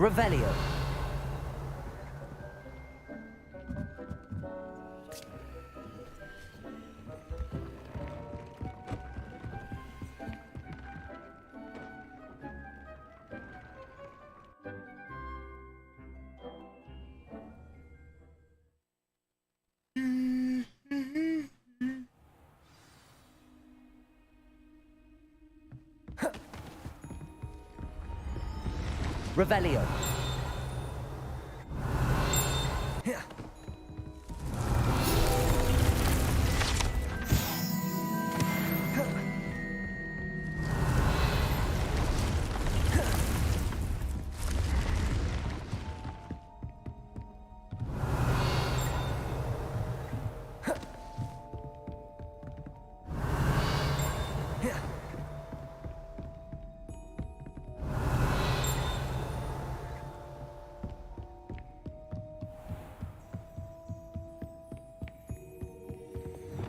Revelio. Revelio.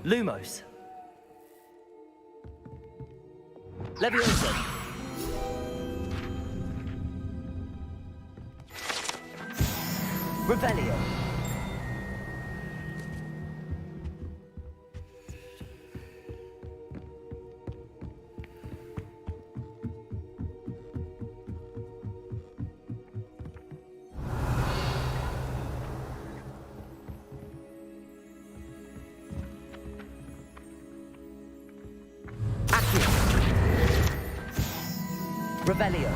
Lumos. Levioso. Revelio. Revelio.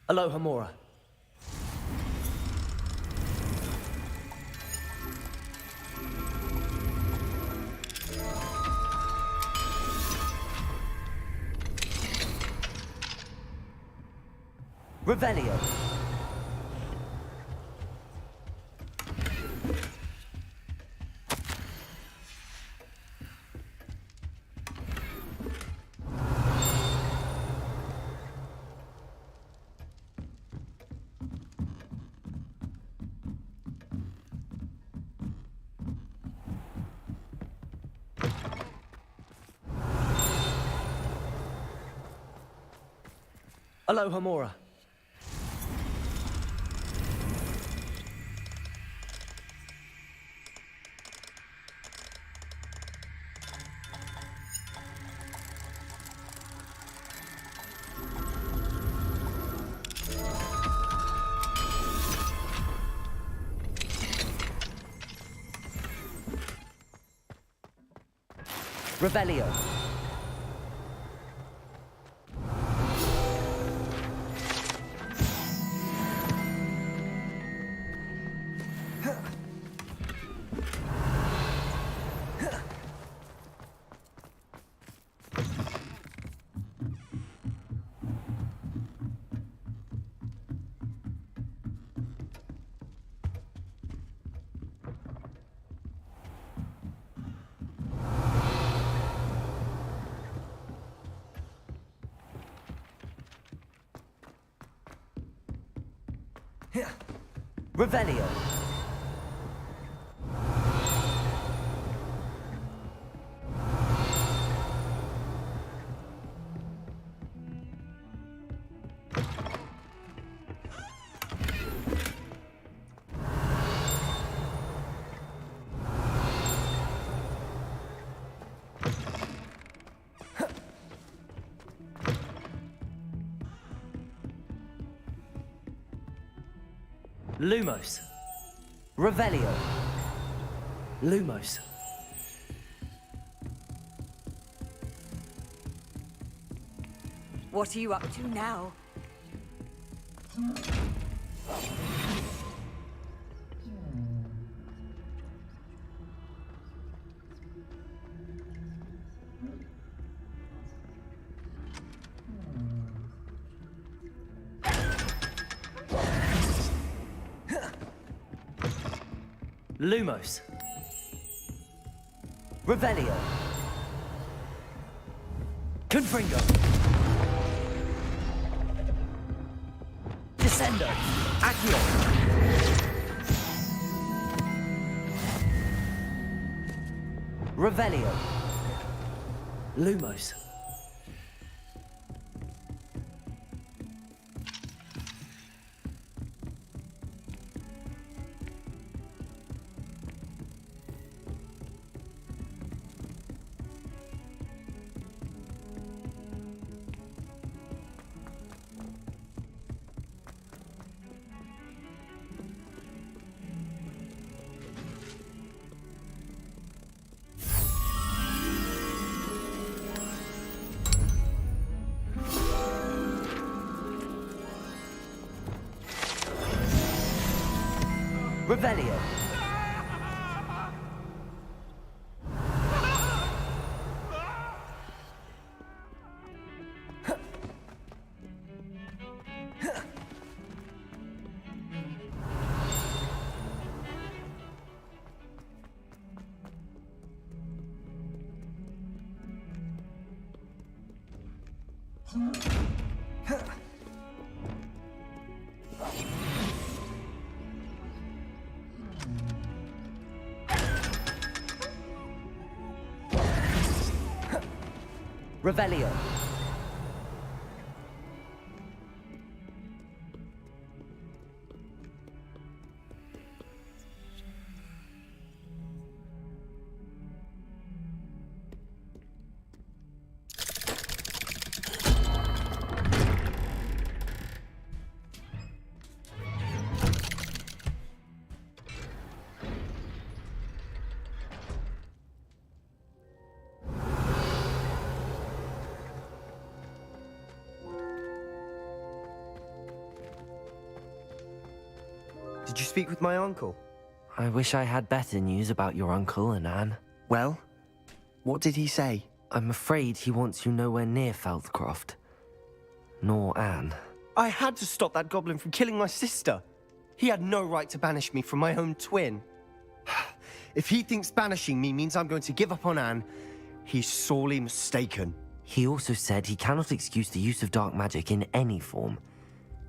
Aloha Mora. Revelio. Aloha Mora. Revelio. Revelio. Lumos. Revelio. Lumos. What are you up to now? Lumos. Revelio. Confringo. Descendo. Accio. Revelio. Lumos. Revelio. Revelio. Did you speak with my uncle? I wish I had better news about your uncle and Anne. Well, what did he say? I'm afraid he wants you nowhere near Feldcroft. Nor Anne. I had to stop that goblin from killing my sister. He had no right to banish me from my own twin. If he thinks banishing me means I'm going to give up on Anne, he's sorely mistaken. He also said he cannot excuse the use of dark magic in any form,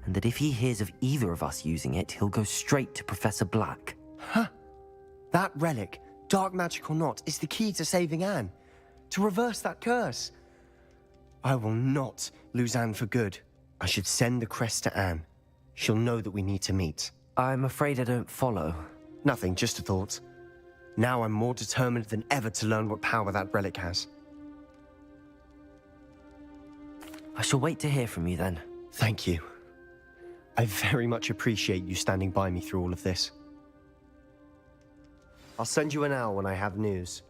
and that if he hears of either of us using it, he'll go straight to Professor Black. Huh. That relic, dark magic or not, is the key to saving Anne. To reverse that curse. I will not lose Anne for good. I should send the crest to Anne. She'll know that we need to meet. I'm afraid I don't follow. Nothing, just a thought. Now I'm more determined than ever to learn what power that relic has. I shall wait to hear from you then. Thank you. I very much appreciate you standing by me through all of this. I'll send you an owl when I have news.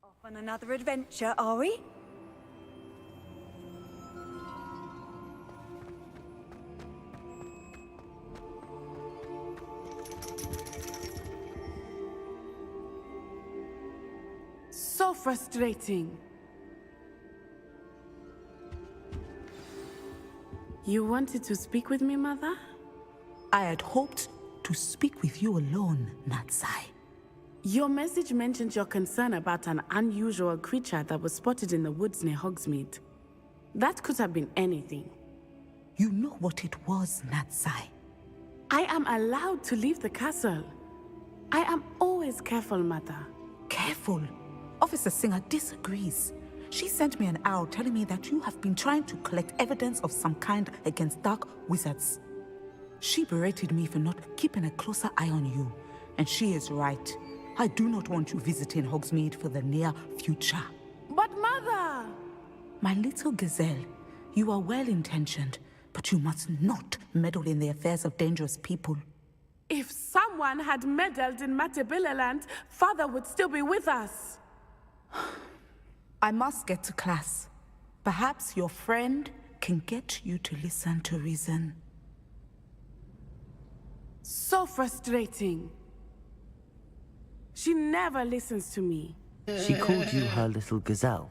Off on another adventure, are we? So frustrating. You wanted to speak with me, Mother? I had hoped to speak with you alone, Natsai. Your message mentioned your concern about an unusual creature that was spotted in the woods near Hogsmeade. That could have been anything. You know what it was, Natsai. I am allowed to leave the castle. I am always careful, Mother. Careful. Officer Singer disagrees. She sent me an owl telling me that you have been trying to collect evidence of some kind against dark wizards. She berated me for not keeping a closer eye on you, and she is right. I do not want you visiting Hogsmeade for the near future. But Mother! My little gazelle, you are well-intentioned, but you must not meddle in the affairs of dangerous people. If someone had meddled in Matabeleland, Father would still be with us. I must get to class. Perhaps your friend can get you to listen to reason. So frustrating. She never listens to me. She called you her little gazelle.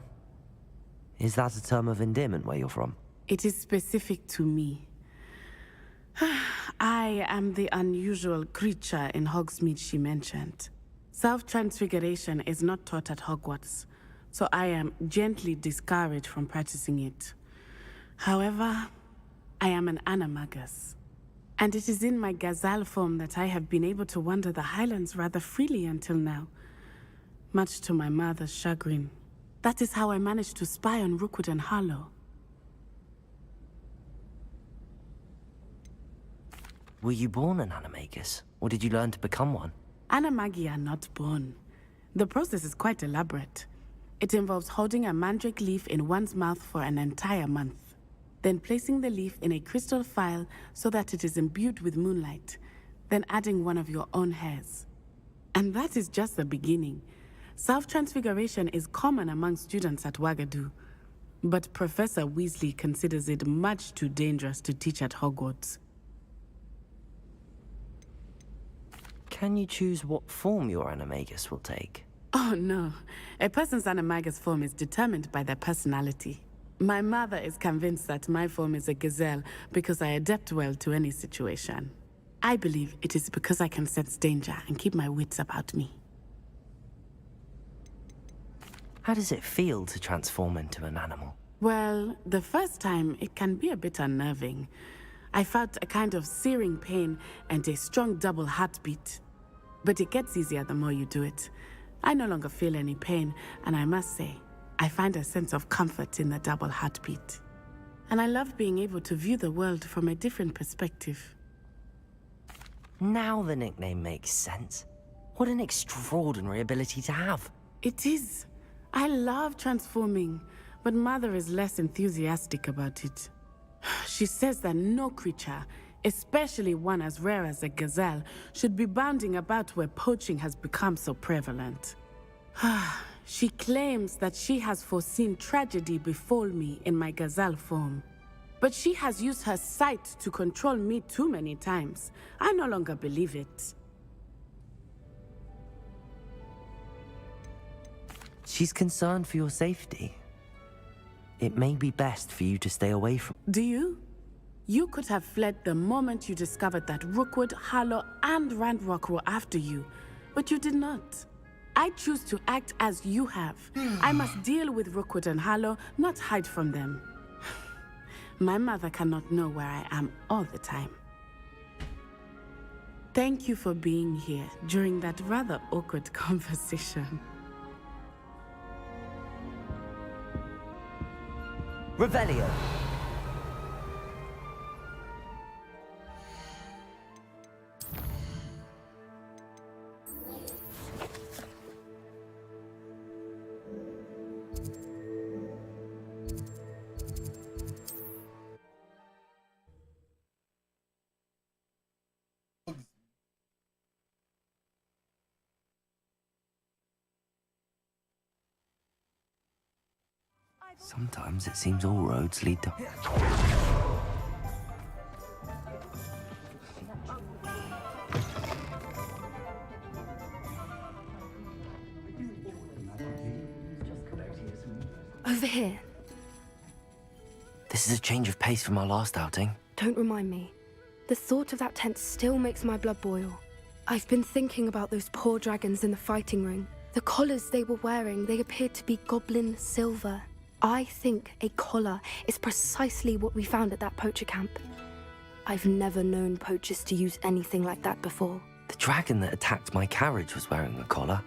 Is that a term of endearment where you're from? It is specific to me. I am the unusual creature in Hogsmeade she mentioned. Self-transfiguration is not taught at Hogwarts, so I am gently discouraged from practicing it. However, I am an animagus, and it is in my gazelle form that I have been able to wander the Highlands rather freely until now, much to my mother's chagrin. That is how I managed to spy on Rookwood and Harlow. Were you born an animagus, or did you learn to become one? Animagi are not born. The process is quite elaborate. It involves holding a mandrake leaf in one's mouth for an entire month, then placing the leaf in a crystal phial so that it is imbued with moonlight, then adding one of your own hairs. And that is just the beginning. Self-transfiguration is common among students at Wagadu, but Professor Weasley considers it much too dangerous to teach at Hogwarts. Can you choose what form your animagus will take? Oh no, a person's animagus form is determined by their personality. My mother is convinced that my form is a gazelle because I adapt well to any situation. I believe it is because I can sense danger and keep my wits about me. How does it feel to transform into an animal? Well, the first time it can be a bit unnerving. I felt a kind of searing pain and a strong double heartbeat. But it gets easier the more you do it. I no longer feel any pain, and I must say, I find a sense of comfort in the double heartbeat. And I love being able to view the world from a different perspective. Now the nickname makes sense. What an extraordinary ability to have. It is. I love transforming, but Mother is less enthusiastic about it. She says that no creature, especially one as rare as a gazelle, should be bounding about where poaching has become so prevalent. She claims that she has foreseen tragedy befall me in my gazelle form. But she has used her sight to control me too many times. I no longer believe it. She's concerned for your safety. It may be best for you to stay away from... Do you? You could have fled the moment you discovered that Rookwood, Harlow, and Ranrock were after you, but you did not. I choose to act as you have. I must deal with Rookwood and Harlow, not hide from them. My mother cannot know where I am all the time. Thank you for being here during that rather awkward conversation. Revelio. Sometimes it seems all roads lead to... Over here. This is a change of pace from our last outing. Don't remind me. The thought of that tent still makes my blood boil. I've been thinking about those poor dragons in the fighting ring. The collars they were wearing, they appeared to be goblin silver. I think a collar is precisely what we found at that poacher camp. I've never known poachers to use anything like that before. The dragon that attacked my carriage was wearing a collar,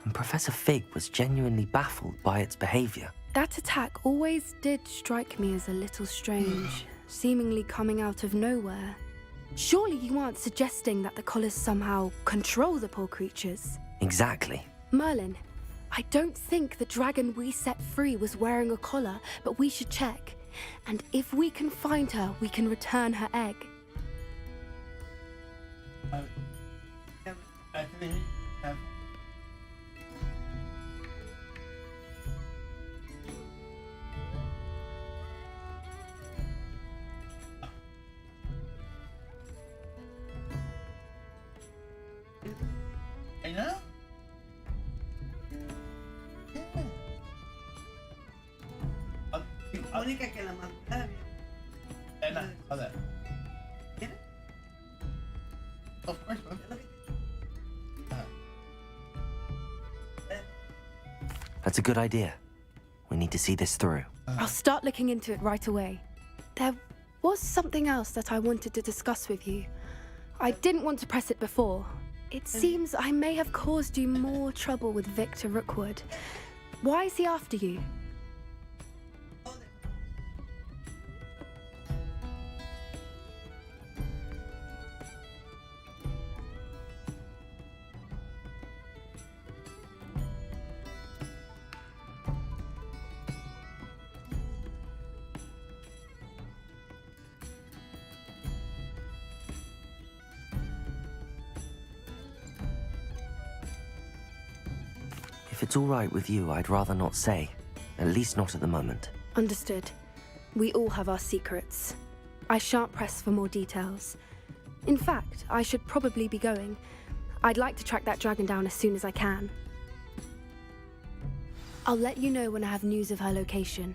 and Professor Fig was genuinely baffled by its behavior. That attack always did strike me as a little strange, seemingly coming out of nowhere. Surely you aren't suggesting that the collars somehow control the poor creatures? Exactly. Merlin, I don't think the dragon we set free was wearing a collar, but we should check. And if we can find her, we can return her egg. Ano? La única que la mantaba. Hold up. Of course, man. That's a good idea. We need to see this through. I'll start looking into it right away. There was something else that I wanted to discuss with you. I didn't want to press it before. It seems I may have caused you more trouble with Victor Rookwood. Why is he after you? If it's all right with you, I'd rather not say. At least not at the moment. Understood. We all have our secrets. I shan't press for more details. In fact, I should probably be going. I'd like to track that dragon down as soon as I can. I'll let you know when I have news of her location.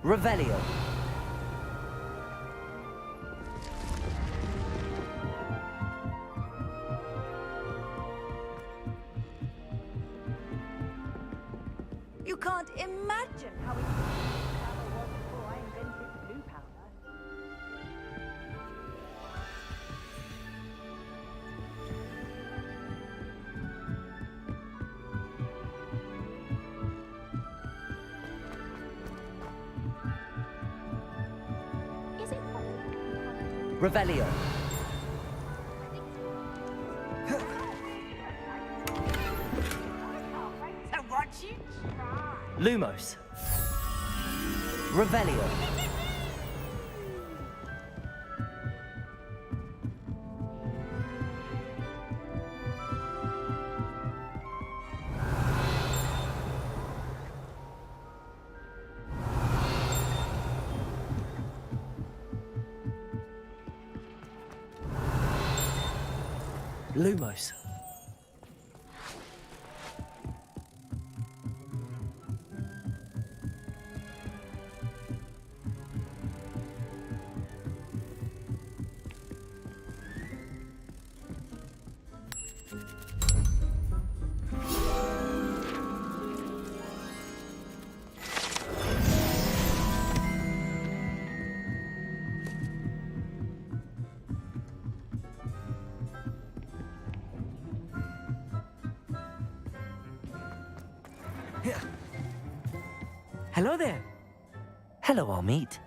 Revelio. You can't imagine how it was before I invented blue powder. Is it possible? Revelio. Lumos. Revelio. Lumos. Hello there. Hello, Amit.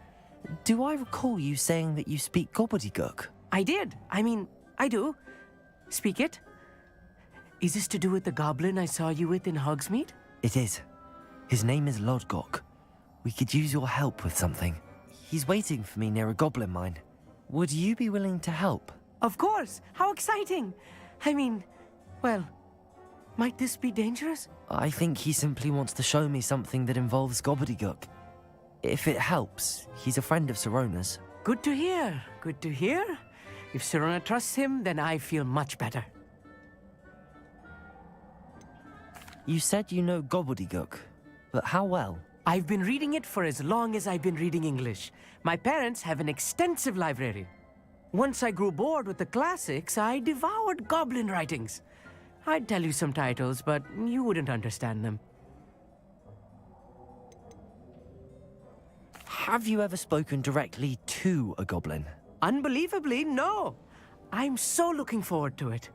Do I recall you saying that you speak gobbledygook? I did. I do. Speak it. Is this to do with the goblin I saw you with in Hogsmeade? It is. His name is Lodgok. We could use your help with something. He's waiting for me near a goblin mine. Would you be willing to help? Of course! How exciting! I mean, well, might this be dangerous? I think he simply wants to show me something that involves gobbledygook. If it helps, he's a friend of Sirona's. Good to hear. Good to hear. If Sirona trusts him, then I feel much better. You said you know gobbledygook, but how well? I've been reading it for as long as I've been reading English. My parents have an extensive library. Once I grew bored with the classics, I devoured goblin writings. I'd tell you some titles, but you wouldn't understand them. Have you ever spoken directly to a goblin? Unbelievably, no. I'm so looking forward to it.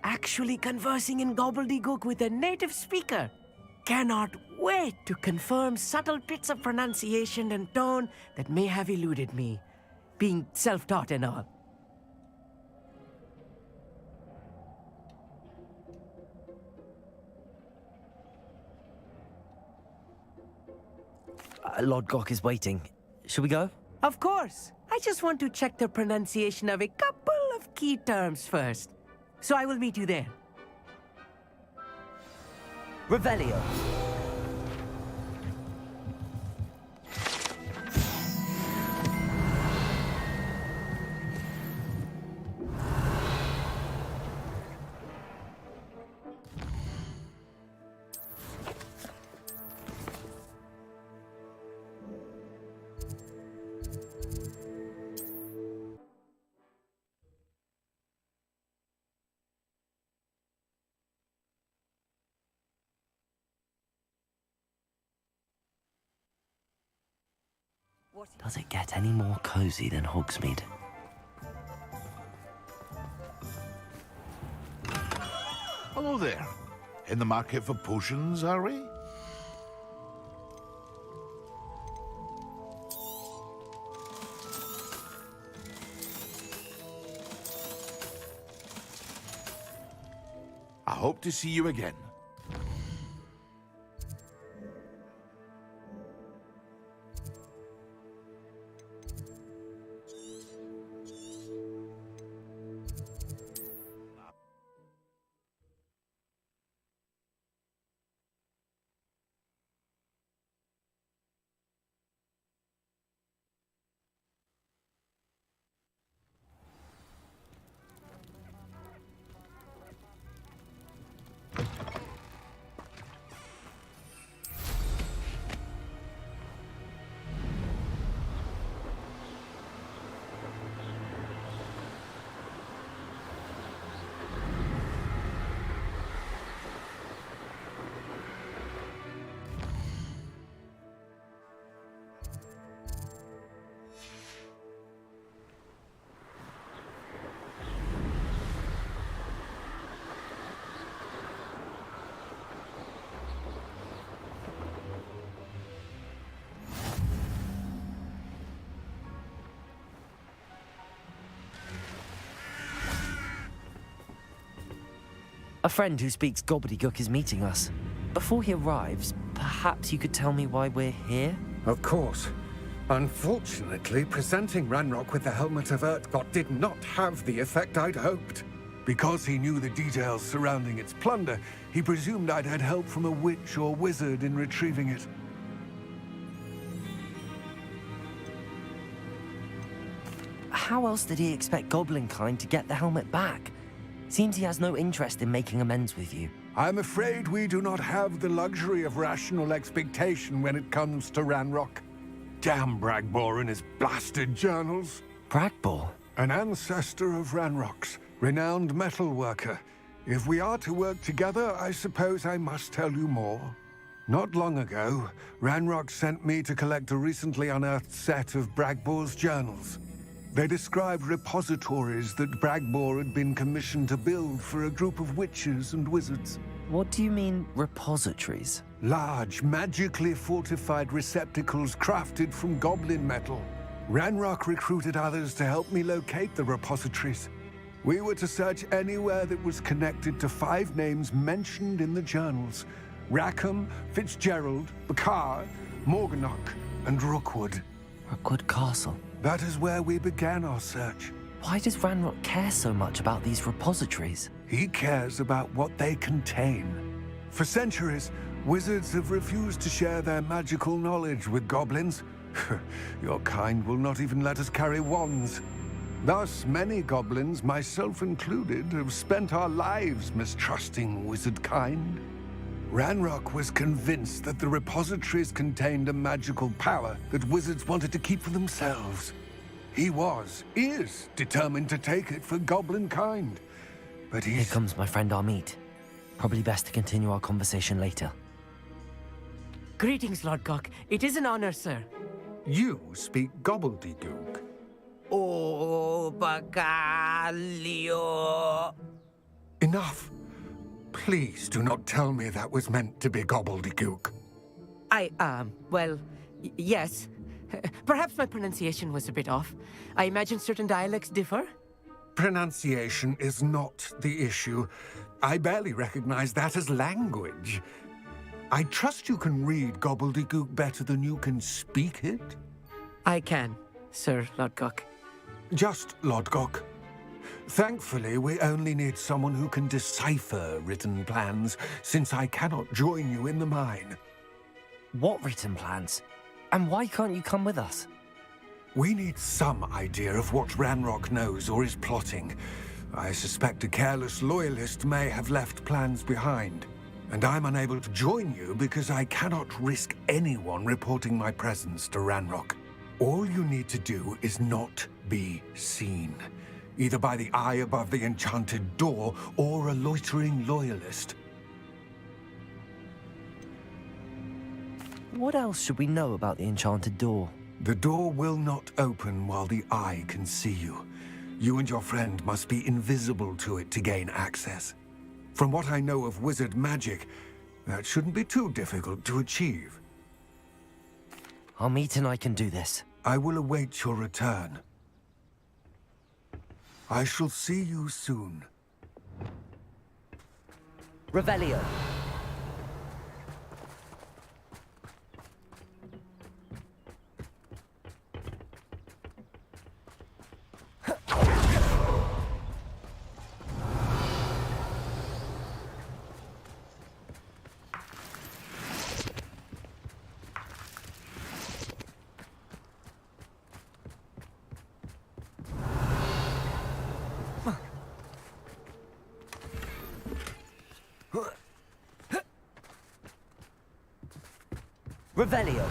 Actually conversing in gobbledygook with a native speaker. Cannot wait to confirm subtle bits of pronunciation and tone that may have eluded me, being self-taught and all. Lord Gok is waiting. Shall we go? Of course. I just want to check the pronunciation of a couple of key terms first. So I will meet you there. Revelio. Does it get any more cozy than Hogsmeade? Hello there. In the market for potions, are we? I hope to see you again. A friend who speaks gobbledygook is meeting us. Before he arrives, perhaps you could tell me why we're here? Of course. Unfortunately, presenting Ranrock with the Helmet of Urtkot did not have the effect I'd hoped. Because he knew the details surrounding its plunder, he presumed I'd had help from a witch or wizard in retrieving it. How else did he expect Goblinkind to get the helmet back? Seems he has no interest in making amends with you. I'm afraid we do not have the luxury of rational expectation when it comes to Ranrock. Damn Bragbor and his blasted journals. Bragbor? An ancestor of Ranrock's, renowned metal worker. If we are to work together, I suppose I must tell you more. Not long ago, Ranrock sent me to collect a recently unearthed set of Bragbor's journals. They described repositories that Bragbor had been commissioned to build for a group of witches and wizards. What do you mean, repositories? Large, magically fortified receptacles crafted from goblin metal. Ranrock recruited others to help me locate the repositories. We were to search anywhere that was connected to 5 names mentioned in the journals: Rackham, Fitzgerald, Bakar, Morganach, and Rookwood. Rookwood Castle. That is where we began our search. Why does Ranrock care so much about these repositories? He cares about what they contain. For centuries, wizards have refused to share their magical knowledge with goblins. Your kind will not even let us carry wands. Thus, many goblins, myself included, have spent our lives mistrusting wizard kind. Ranrock was convinced that the repositories contained a magical power that wizards wanted to keep for themselves. He is determined to take it for goblin kind. But Here comes my friend Amit. Probably best to continue our conversation later. Greetings, Lord Cock. It is an honor, sir. You speak gobbledygook. Oh, Bacalio. Enough. Please do not tell me that was meant to be gobbledygook. Well, yes. Perhaps my pronunciation was a bit off. I imagine certain dialects differ? Pronunciation is not the issue. I barely recognize that as language. I trust you can read gobbledygook better than you can speak it? I can, Sir Lodgok. Just Lodgok. Thankfully, we only need someone who can decipher written plans, since I cannot join you in the mine. What written plans? And why can't you come with us? We need some idea of what Ranrock knows or is plotting. I suspect a careless loyalist may have left plans behind. And I'm unable to join you because I cannot risk anyone reporting my presence to Ranrock. All you need to do is not be seen, either by the eye above the enchanted door or a loitering loyalist. What else should we know about the enchanted door? The door will not open while the eye can see you. You and your friend must be invisible to it to gain access. From what I know of wizard magic, that shouldn't be too difficult to achieve. Amit and I can do this. I will await your return. I shall see you soon. Revelio. Revelio.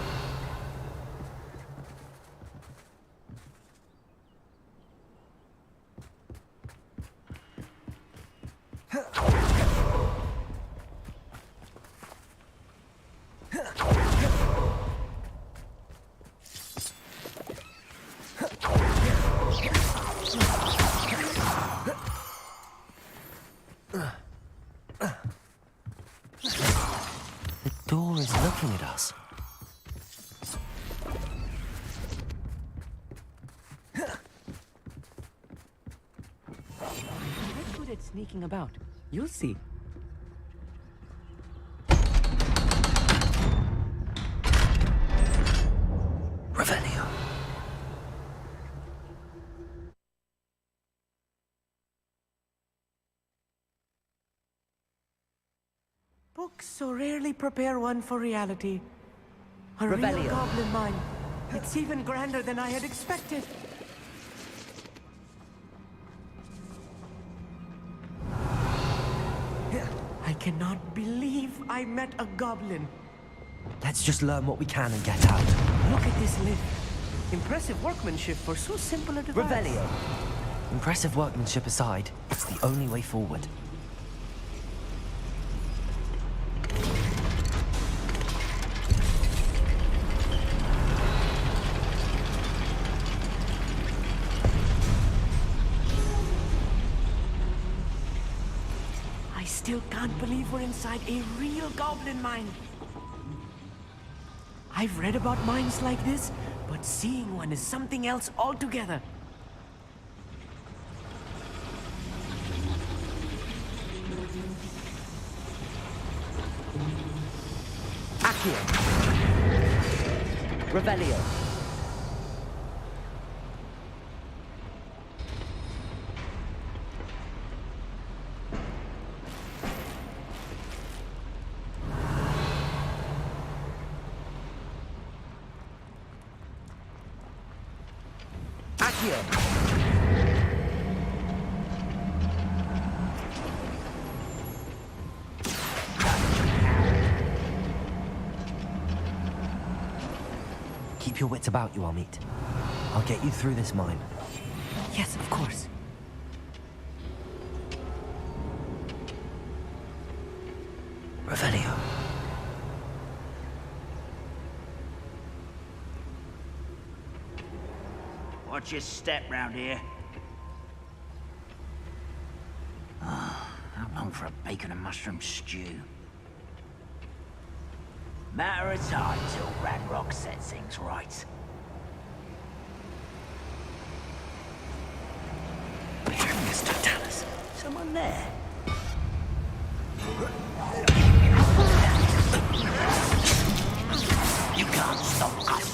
The door is looking at us. Sneaking about. You'll see. Revelio. Books so rarely prepare one for reality. A Revelio. real goblin mine. It's even grander than I had expected. I cannot believe I met a goblin. Let's just learn what we can and get out. Look at this lift. Impressive workmanship for so simple a device. Revelio. Impressive workmanship aside, it's the only way forward. I still can't believe we're inside a real goblin mine. I've read about mines like this, but seeing one is something else altogether. Accio. Revelio. Accio. Keep your wits about you, Amit. I'll get you through this mine. Yes, of course. Revelio. Watch your step round here. How long for a bacon and mushroom stew? Matter of time till Ranrock sets things right. Mr. Tallis, someone there? You can't stop us.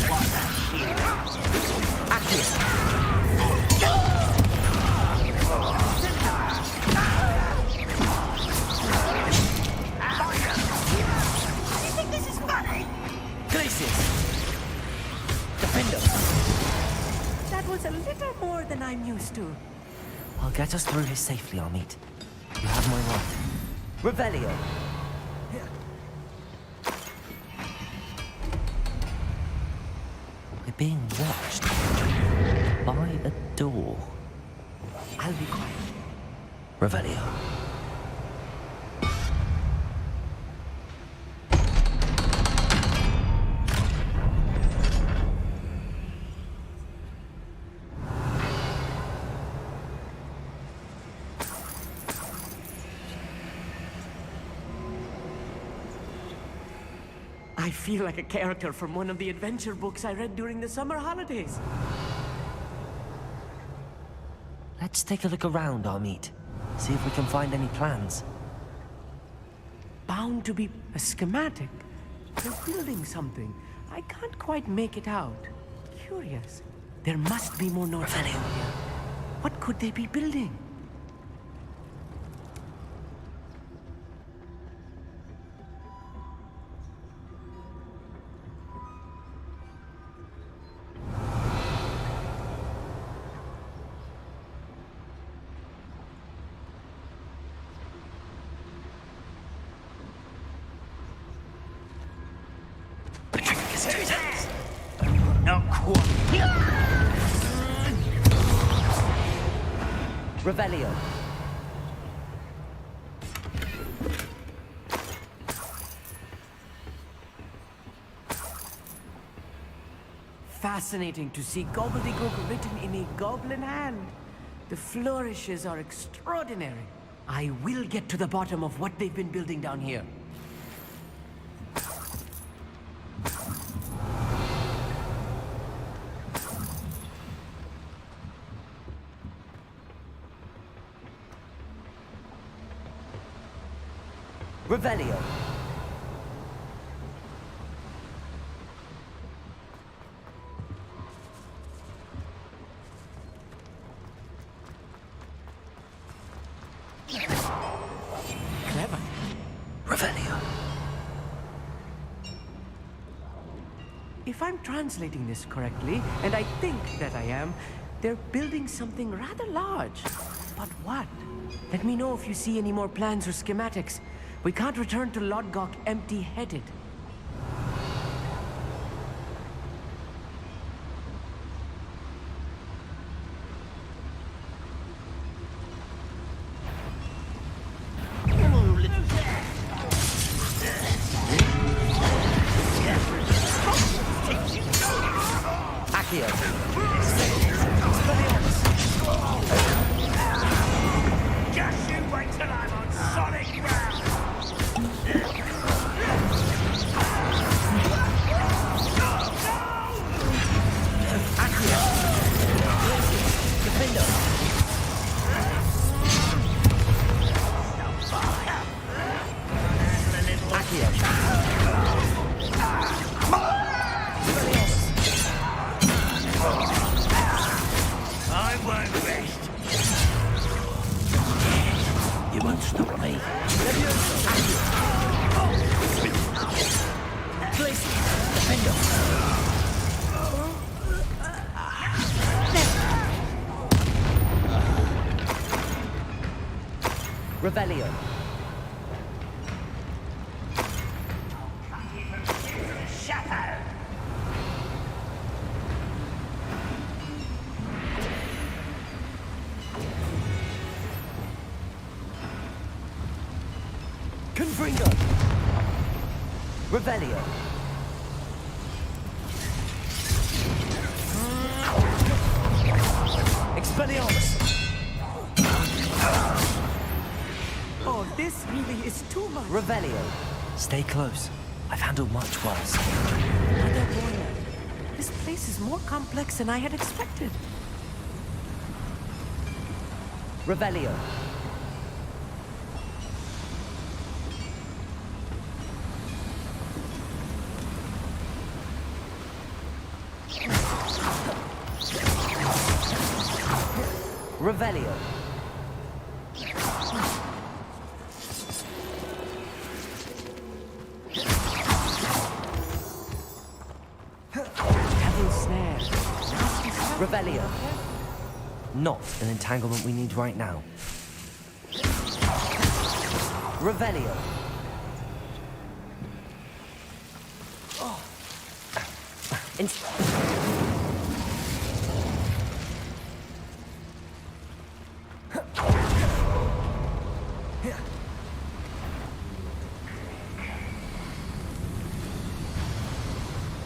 What a shield. You think this is funny? Glacius. Defender. That was a little more than I'm used to. I'll get us through here safely, Amit. You have my word. Revelio. We're being watched by a door. I'll be quiet. Revelio. I feel like a character from one of the adventure books I read during the summer holidays. Let's take a look around, Amit. See if we can find any plans. Bound to be a schematic. They're building something. I can't quite make it out. Curious. There must be more north here. What could they be building? Not quite. Revelio. Fascinating to see gobbledygook written in a goblin hand. The flourishes are extraordinary. I will get to the bottom of what they've been building down here. Revelio. Clever. Revelio. If I'm translating this correctly, and I think that I am, they're building something rather large. But what? Let me know if you see any more plans or schematics. We can't return to Lodgok empty-headed. Just you wait till I'm on solid ground! Revelio. Shadow! Confringo. Revelio. Expelliarmus. Oh, this really is too much. Revelio. Stay close. I've handled much worse. Mother boiler. This place is more complex than I had expected. Revelio. Revelio. Devil snare. Nasty stuff. Revelio. Not an entanglement we need right now. Revelio.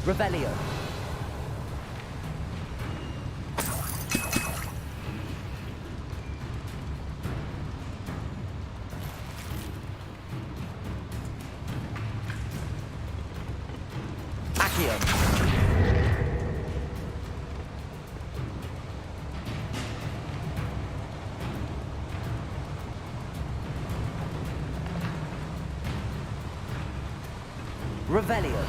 Revelio. Accio. Revelio.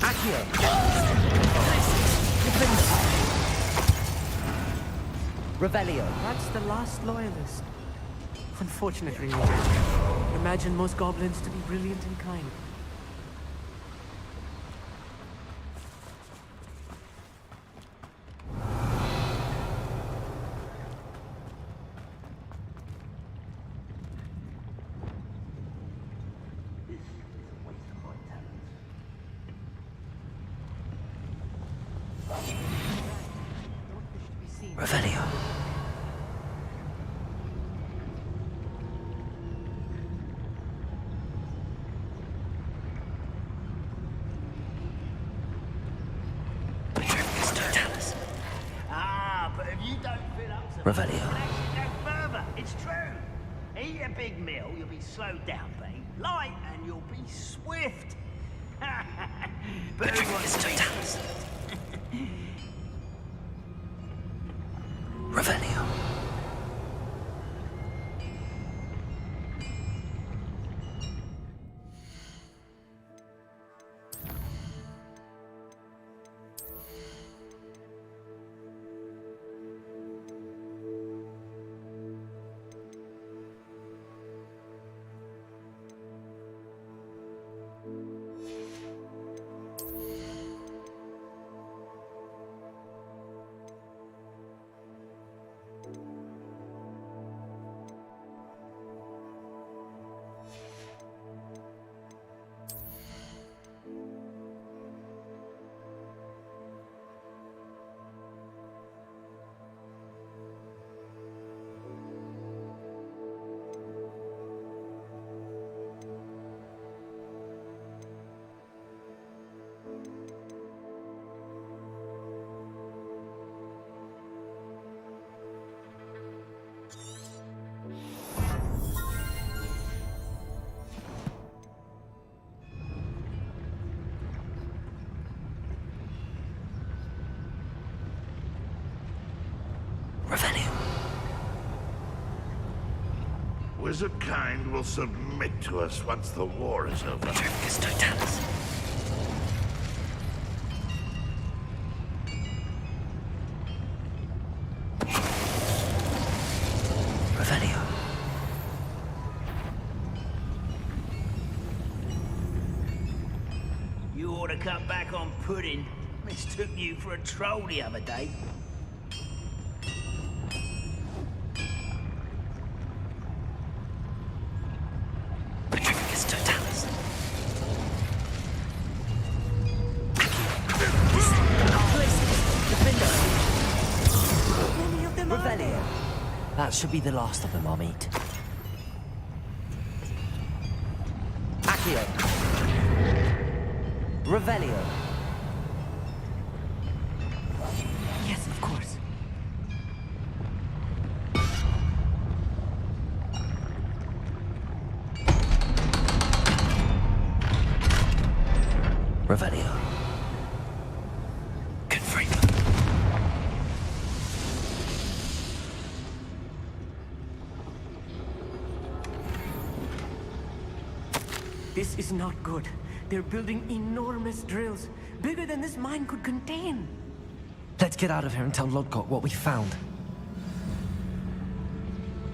Accio. Revelio. That's the last loyalist. Unfortunately, imagine most goblins to be brilliant and kind. Revelio. Ah, but if you don't fill up some Revelio. you can actually go further. It's true. Eat a big meal, you'll be slowed down, but eat light and you'll be swift. But who wants to be Revelio. wizard kind will submit to us once the war is over. Revelio. You ought to cut back on pudding. Mistook you for a troll the other day. Petrificus totalis. Revelio. That should be the last of them, I'll meet. Accio. Revelio. Yes, of course. Revelio. Confirm. This is not good. They're building enormous drills, bigger than this mine could contain. Let's get out of here and tell Lodgok what we found.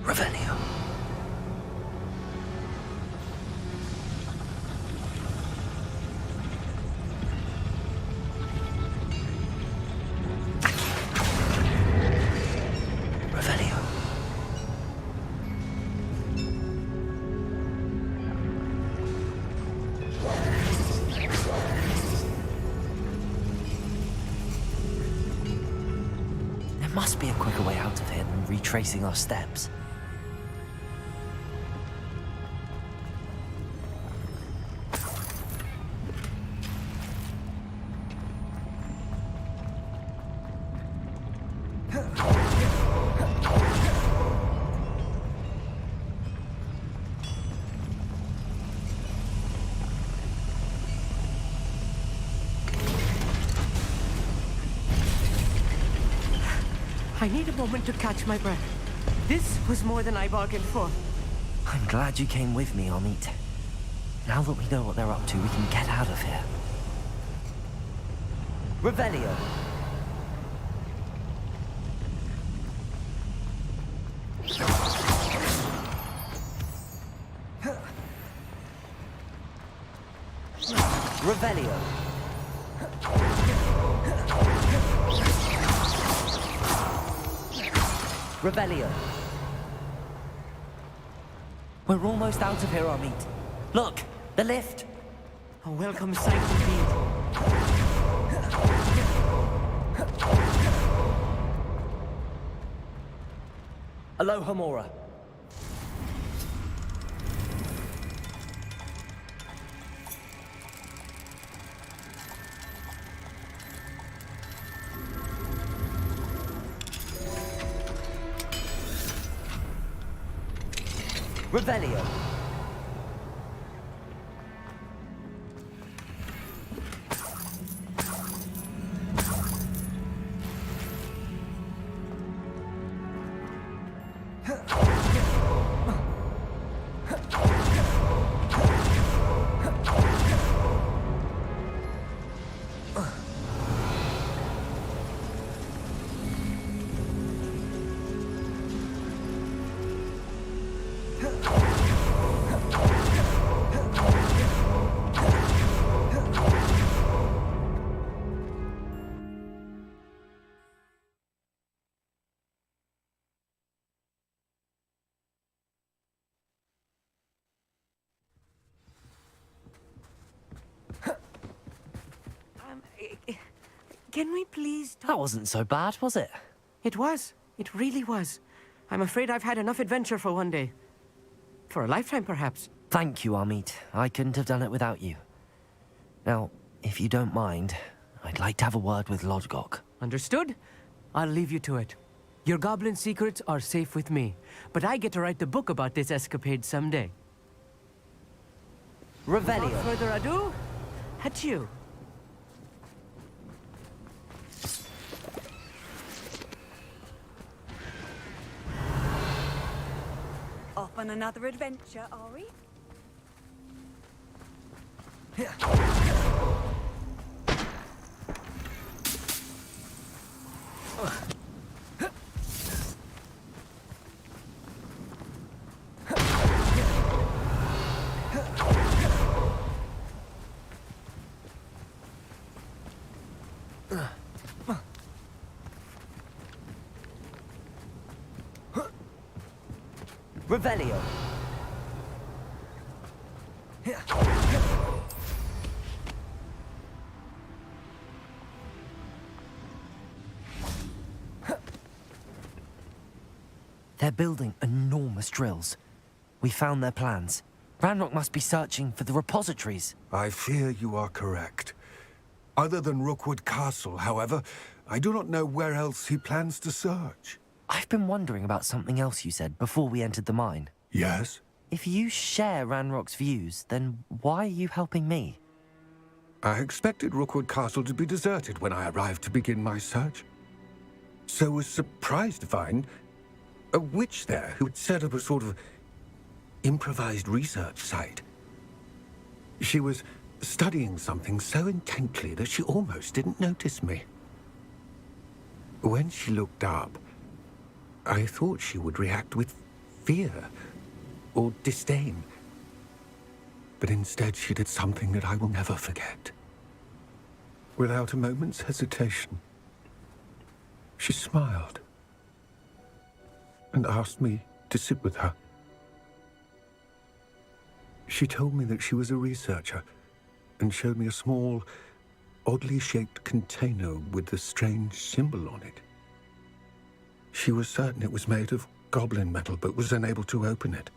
Revelio. Revelio. There must be a quicker way out of here than retracing our steps. I need a moment to catch my breath. This was more than I bargained for. I'm glad you came with me, Amit. Now that we know what they're up to, we can get out of here. Revelio. Revelio. Revelio. We're almost out of here, Amit. Look, the lift. A welcome sight indeed. Aloha Mora. Revelio. Can we please talk? That wasn't so bad, was it? It was. It really was. I'm afraid I've had enough adventure for one day. For a lifetime, perhaps. Thank you, Amit. I couldn't have done it without you. Now, if you don't mind, I'd like to have a word with Lodgok. Understood? I'll leave you to it. Your goblin secrets are safe with me, but I get to write the book about this escapade someday. Revelio. Without further ado, adieu. on another adventure, are we? Revelio. They're building enormous drills. We found their plans. Ranrock must be searching for the repositories. I fear you are correct. Other than Rookwood Castle, however, I do not know where else he plans to search. I've been wondering about something else you said before we entered the mine. Yes? If you share Ranrock's views, then why are you helping me? I expected Rookwood Castle to be deserted when I arrived to begin my search. So was surprised to find a witch there who had set up a sort of improvised research site. She was studying something so intently that she almost didn't notice me. When she looked up, I thought she would react with fear or disdain. But instead she did something that I will never forget. Without a moment's hesitation, she smiled and asked me to sit with her. She told me that she was a researcher and showed me a small, oddly shaped container with a strange symbol on it. She was certain it was made of goblin metal, but was unable to open it.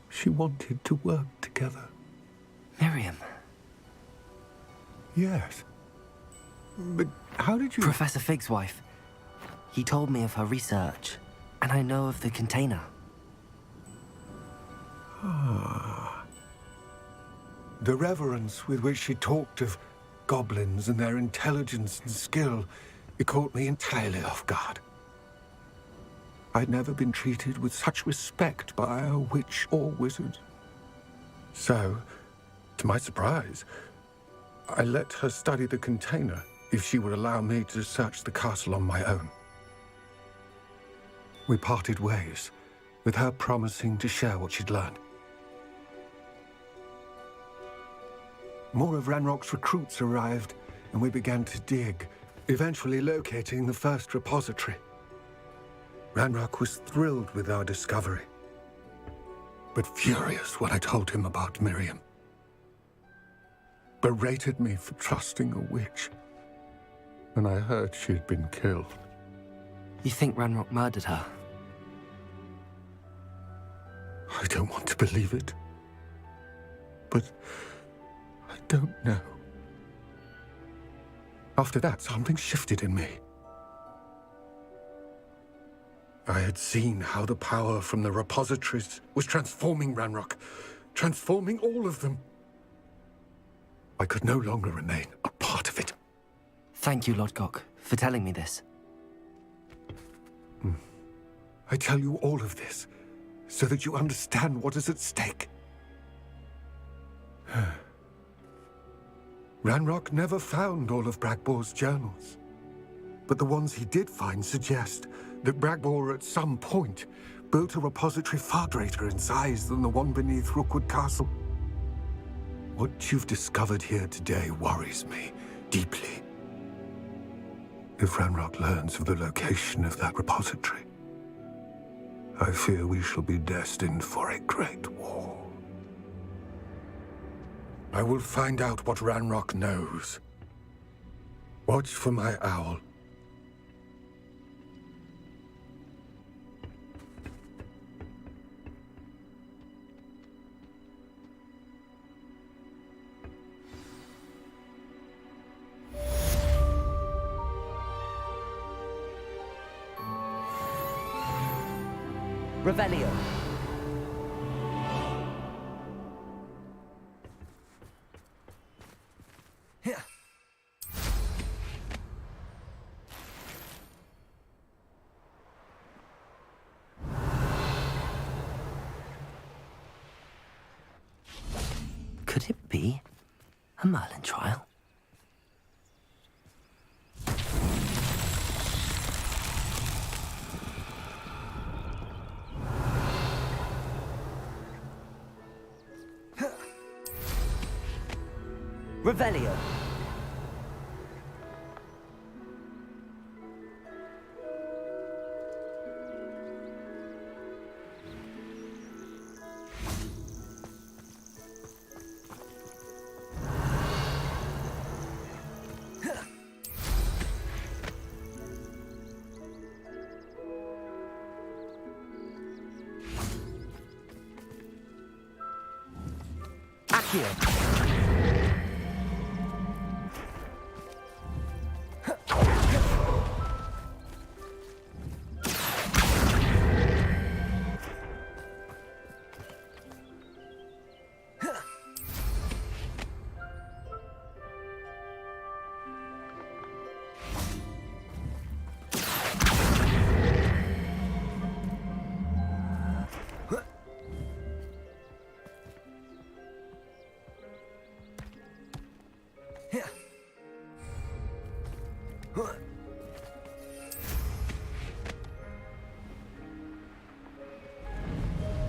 She wanted to work together. Miriam. Yes. But how did you... Professor Fig's wife. He told me of her research, and I know of the container. Ah. The reverence with which she talked of goblins and their intelligence and skill, it caught me entirely off guard. I'd never been treated with such respect by a witch or wizard. So, to my surprise, I let her study the container if she would allow me to search the castle on my own. We parted ways, with her promising to share what she'd learned. More of Ranrock's recruits arrived, and we began to dig, eventually locating the first repository. Ranrock was thrilled with our discovery, but furious when I told him about Miriam. Berated me for trusting a witch, and I heard she had been killed. You think Ranrock murdered her? I don't want to believe it, but I don't know. After that, something shifted in me. I had seen how the power from the repositories was transforming Ranrock, transforming all of them. I could no longer remain a part of it. Thank you, Lodgok, for telling me this. I tell you all of this so that you understand what is at stake. Ranrock never found all of Bragbor's journals, but the ones he did find suggest that Bragbor at some point built a repository far greater in size than the one beneath Rookwood Castle. What you've discovered here today worries me deeply. If Ranrock learns of the location of that repository, I fear we shall be destined for a great war. I will find out what Ranrock knows. Watch for my owl. Revelio. Could it be a Merlin trial? Revelio. Accio.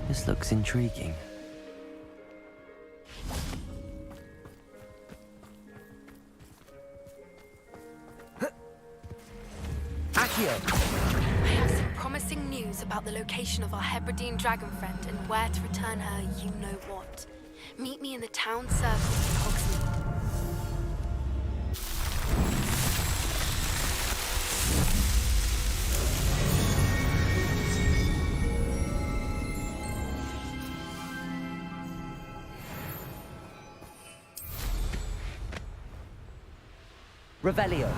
This looks intriguing. Accio. I have some promising news about the location of our Hebridean dragon friend and where to return her you-know-what. Meet me in the town circle in Hogsmeade. Revelio.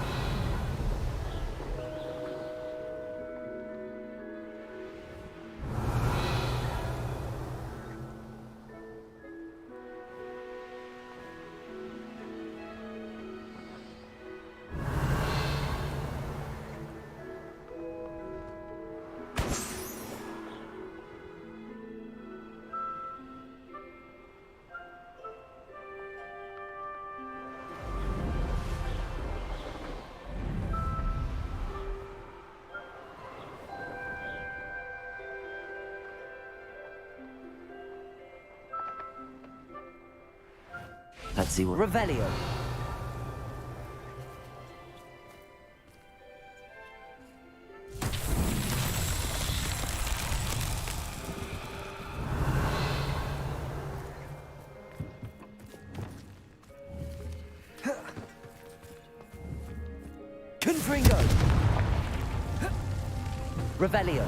Let's see what... Revelio. Confringo. Revelio.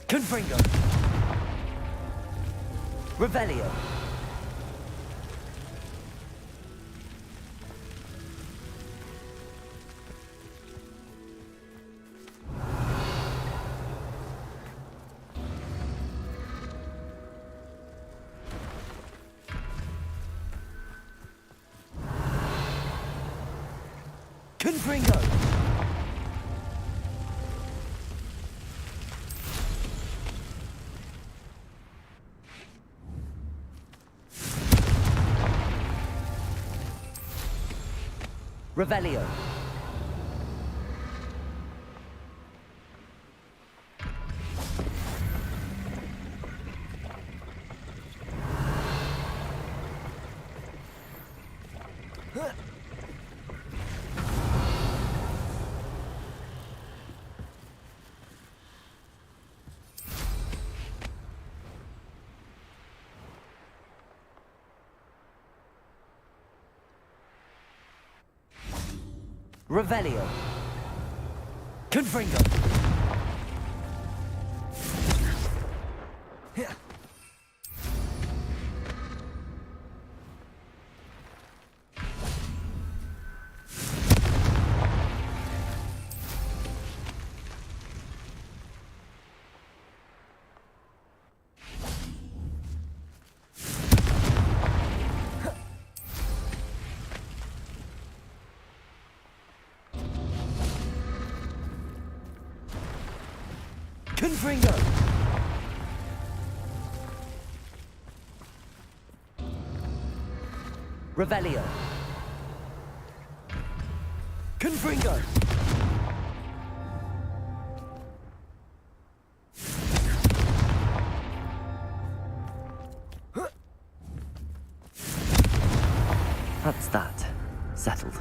Confringo. Revelio. Confringo. Revelio. Revelio. Confringo. Confringo! Revelio. Confringo! That's that. Settled.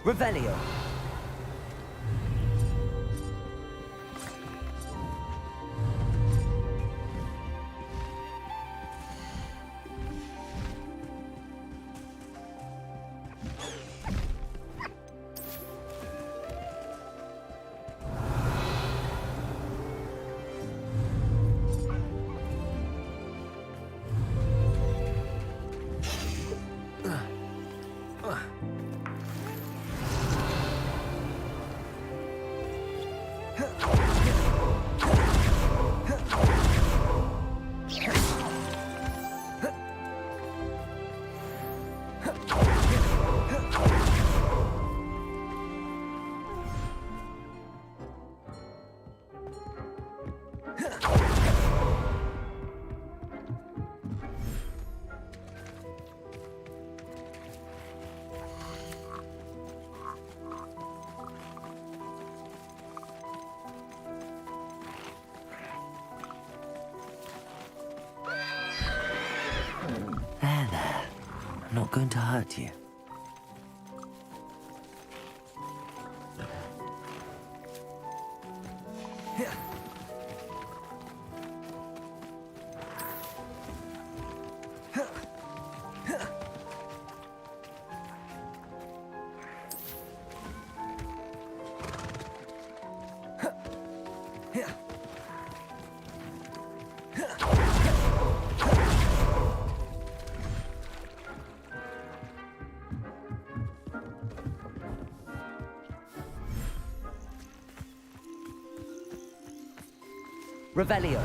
Revelio. There. I'm not going to hurt you. Revelio.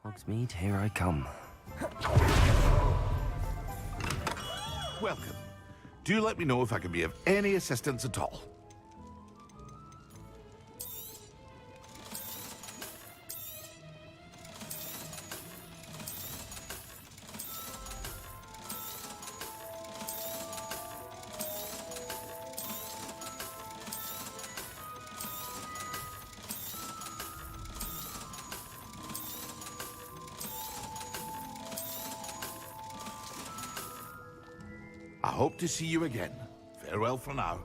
Hogsmeade, here I come. Welcome. Do let me know if I can be of any assistance at all. I hope to see you again. Farewell for now.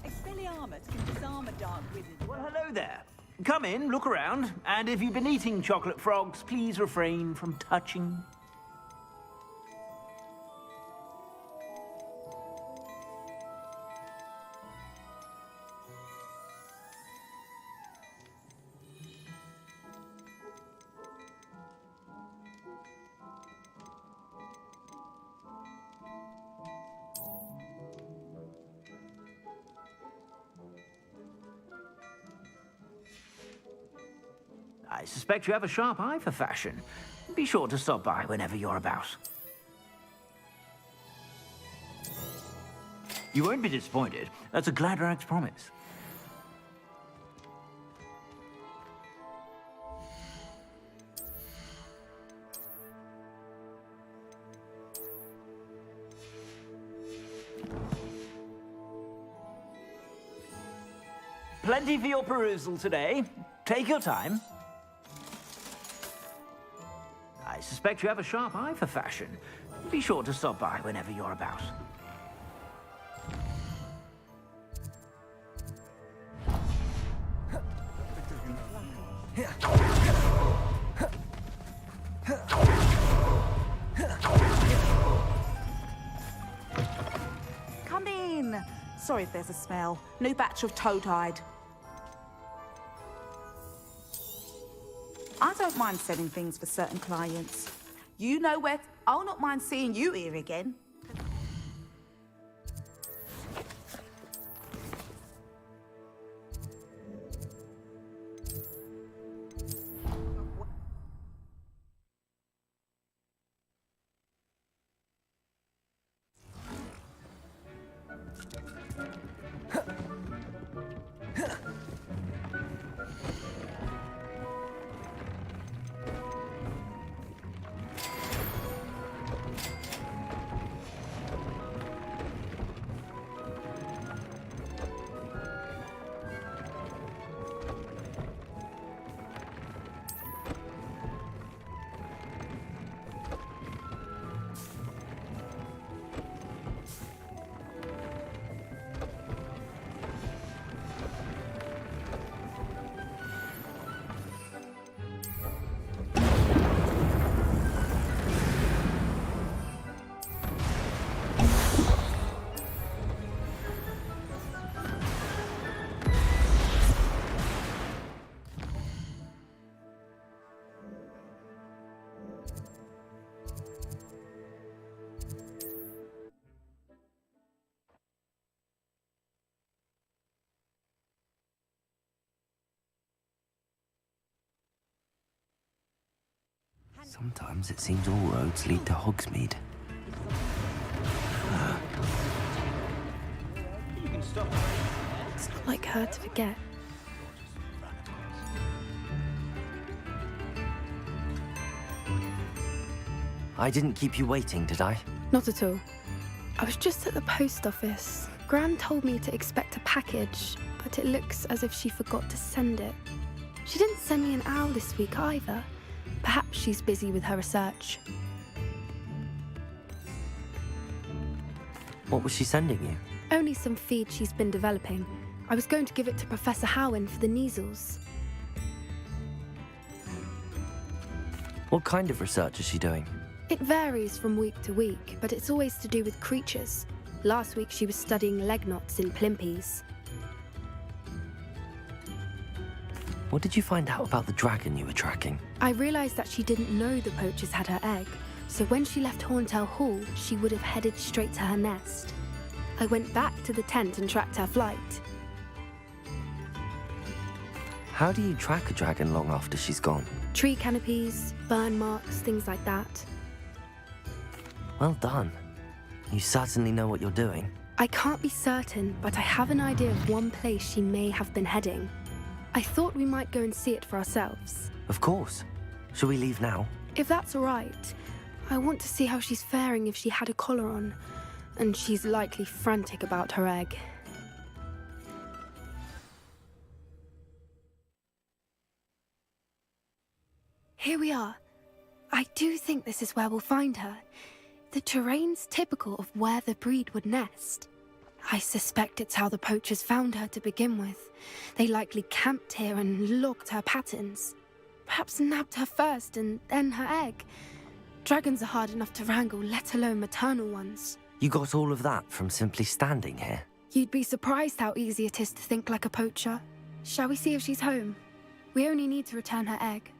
Expelliarmus can disarm a dark wizard. Well, hello there. Come in, look around, and if you've been eating chocolate frogs, please refrain from touching. I suspect you have a sharp eye for fashion. Be sure to stop by whenever you're about. You won't be disappointed. That's a Gladrag's promise. Plenty for your perusal today. Take your time. I suspect you have a sharp eye for fashion. Be sure to stop by whenever you're about. Come in. Sorry if there's a smell. New batch of toad-hide. I don't mind selling things for certain clients. You know where... I'll not mind seeing you here again. Sometimes it seems all roads lead to Hogsmeade. You can stop. It's not like her to forget. I didn't keep you waiting, did I? Not at all. I was just at the post office. Gran told me to expect a package, but it looks as if she forgot to send it. She didn't send me an owl this week either. Perhaps she's busy with her research. What was she sending you? Only some feed she's been developing. I was going to give it to Professor Howin for the measles. What kind of research is she doing? It varies from week to week, but it's always to do with creatures. Last week she was studying leg knots in plimpies. What did you find out about the dragon you were tracking? I realized that she didn't know the poachers had her egg, so when she left Horntail Hall, she would have headed straight to her nest. I went back to the tent and tracked her flight. How do you track a dragon long after she's gone? Tree canopies, burn marks, things like that. Well done. You certainly know what you're doing. I can't be certain, but I have an idea of one place she may have been heading. I thought we might go and see it for ourselves. Of course. Shall we leave now? If that's all right. I want to see how she's faring if she had a collar on. And she's likely frantic about her egg. Here we are. I do think this is where we'll find her. The terrain's typical of where the breed would nest. I suspect it's how the poachers found her to begin with. They likely camped here and logged her patterns. Perhaps nabbed her first and then her egg. Dragons are hard enough to wrangle, let alone maternal ones. You got all of that from simply standing here? You'd be surprised how easy it is to think like a poacher. Shall we see if she's home? We only need to return her egg.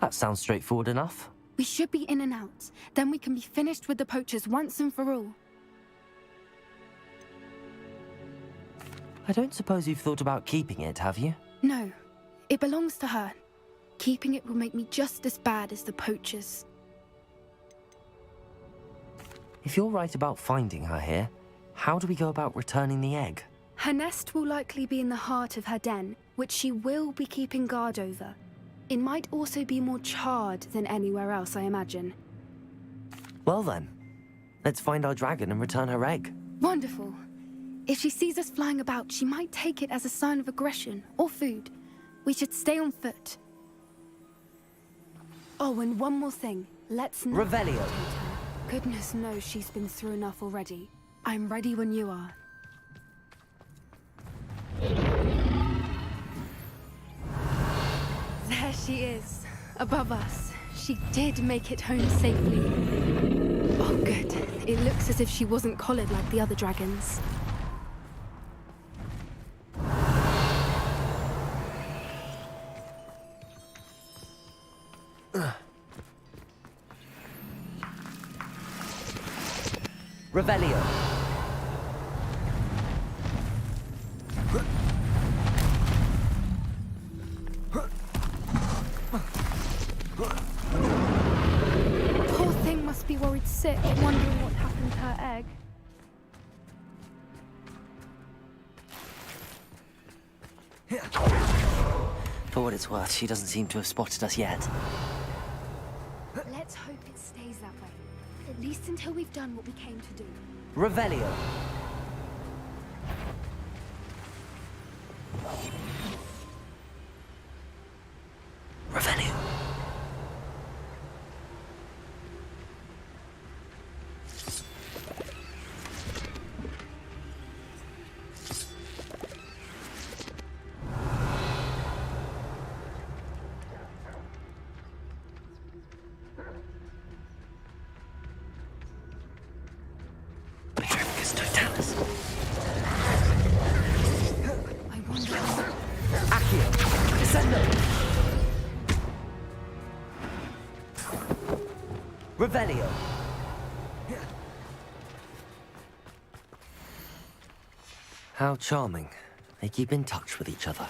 That sounds straightforward enough. We should be in and out. Then we can be finished with the poachers once and for all. I don't suppose you've thought about keeping it, have you? No. It belongs to her. Keeping it will make me just as bad as the poachers. If you're right about finding her here, how do we go about returning the egg? Her nest will likely be in the heart of her den, which she will be keeping guard over. It might also be more charred than anywhere else, I imagine. Well then, let's find our dragon and return her egg. Wonderful. If she sees us flying about, she might take it as a sign of aggression or food. We should stay on foot. Oh, and one more thing. Let's not Revelio. irritate her. Goodness knows she's been through enough already. I'm ready when you are. There she is, above us. She did make it home safely. Oh, good. It looks as if she wasn't collared like the other dragons. Revelio. Poor thing must be worried sick, wondering what happened to her egg. For what it's worth, she doesn't seem to have spotted us yet. Let's hope it stays that way. At least until we've done what we came to do. Revelio. Revelio. I wonder how... Accio. Descendo. Revelio. How charming. They keep in touch with each other.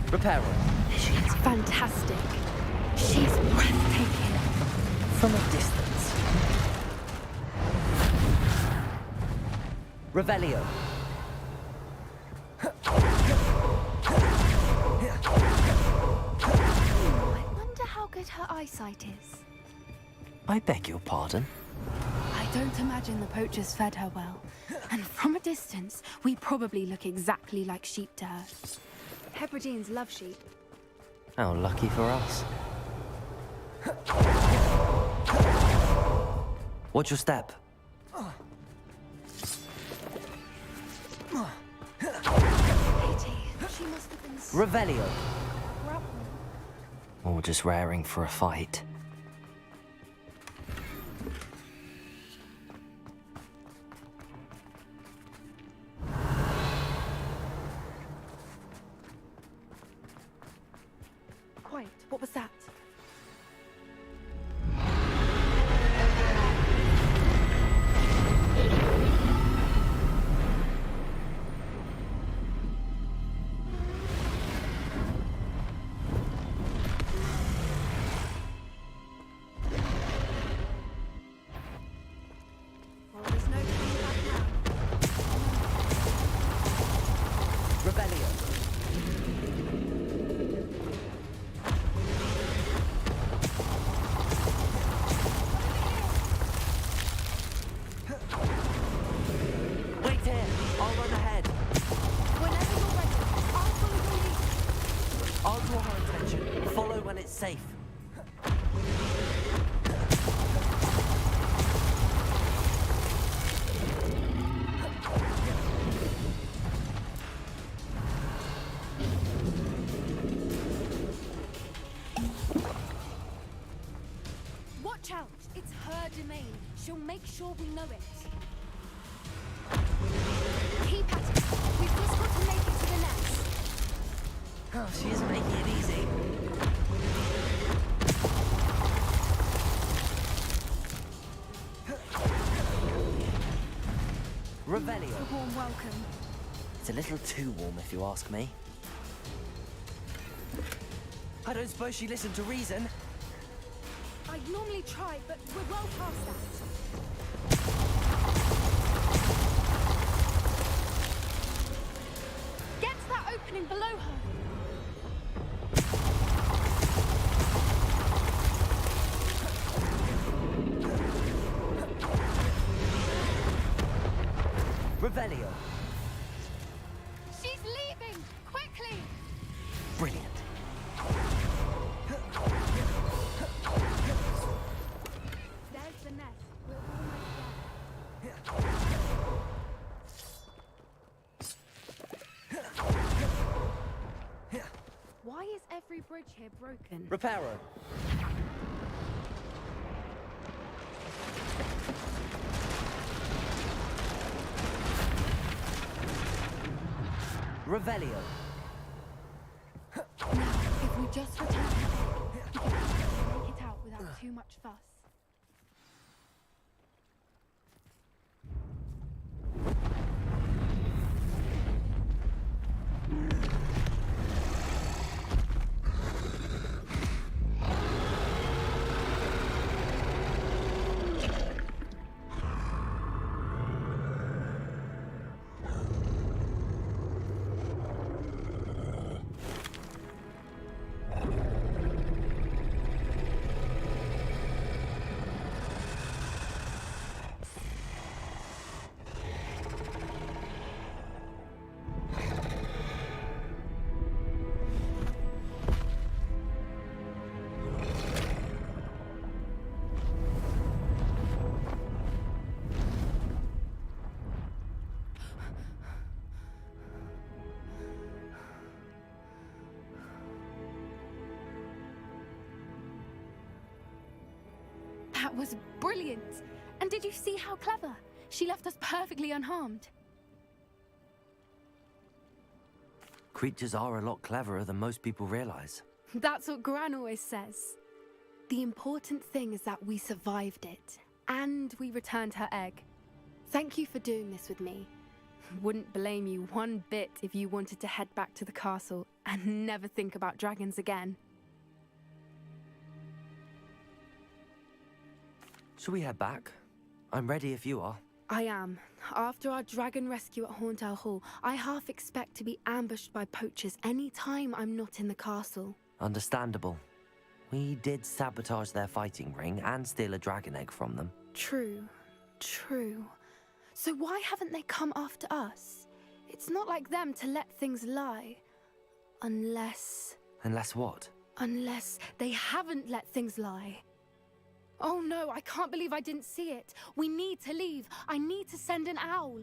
Reparo. She's fantastic. She's breathtaking. From a distance. Revelio. I wonder how good her eyesight is. I beg your pardon? I don't imagine the poachers fed her well. And from a distance, we probably look exactly like sheep to her. Hebrideans love sheep. How lucky for us. Watch your step. Revelio. Or just raring for a fight. Quiet. What was that? Well, there's no coming back now. Revelio. Wait here. I'll run ahead. Whenever you're ready, I'll follow your lead. I'll draw her attention. Follow when it's safe. Watch out! It's her domain. She'll make sure we know it. Keep at it. We've just got to make it to the nest. Oh, she isn't making it easy. Revelio. A warm welcome. It's a little too warm if you ask me. I don't suppose she listened to reason. I'd normally try, but we're well past that. Get to that opening below her. Revelio. She's leaving! Quickly! Brilliant. There's the nest. We're almost there. Why is every bridge here broken? Reparo. Revelio. Now, if we just return her egg, we can actually make it out without too much fuss. That was brilliant! And did you see how clever? She left us perfectly unharmed. Creatures are a lot cleverer than most people realize. That's what Gran always says. The important thing is that we survived it, and we returned her egg. Thank you for doing this with me. Wouldn't blame you one bit if you wanted to head back to the castle and never think about dragons again. Shall we head back? I'm ready if you are. I am. After our dragon rescue at Horndale Hall, I half expect to be ambushed by poachers any time I'm not in the castle. Understandable. We did sabotage their fighting ring and steal a dragon egg from them. True. True. So why haven't they come after us? It's not like them to let things lie. Unless... Unless what? Unless they haven't let things lie. Oh no, I can't believe I didn't see it. We need to leave. I need to send an owl.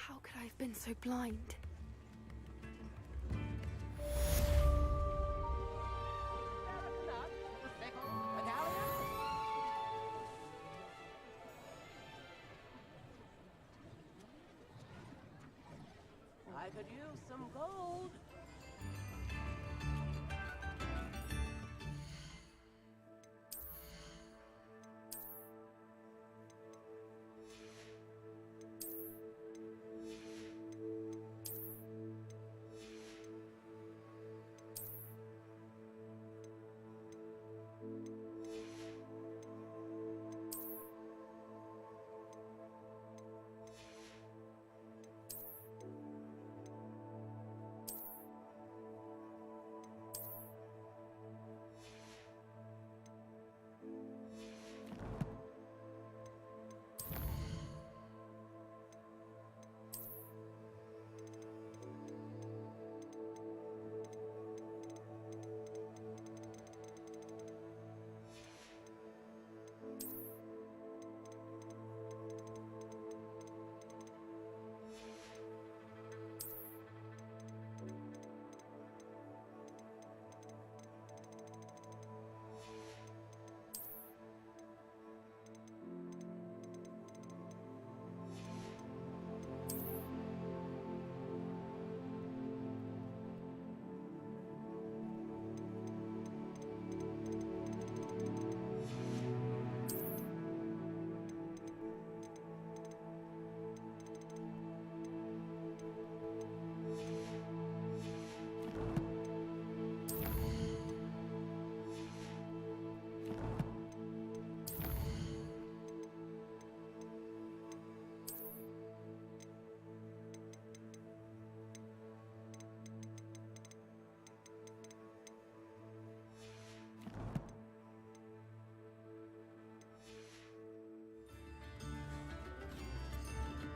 How could I have been so blind? I could use some gold.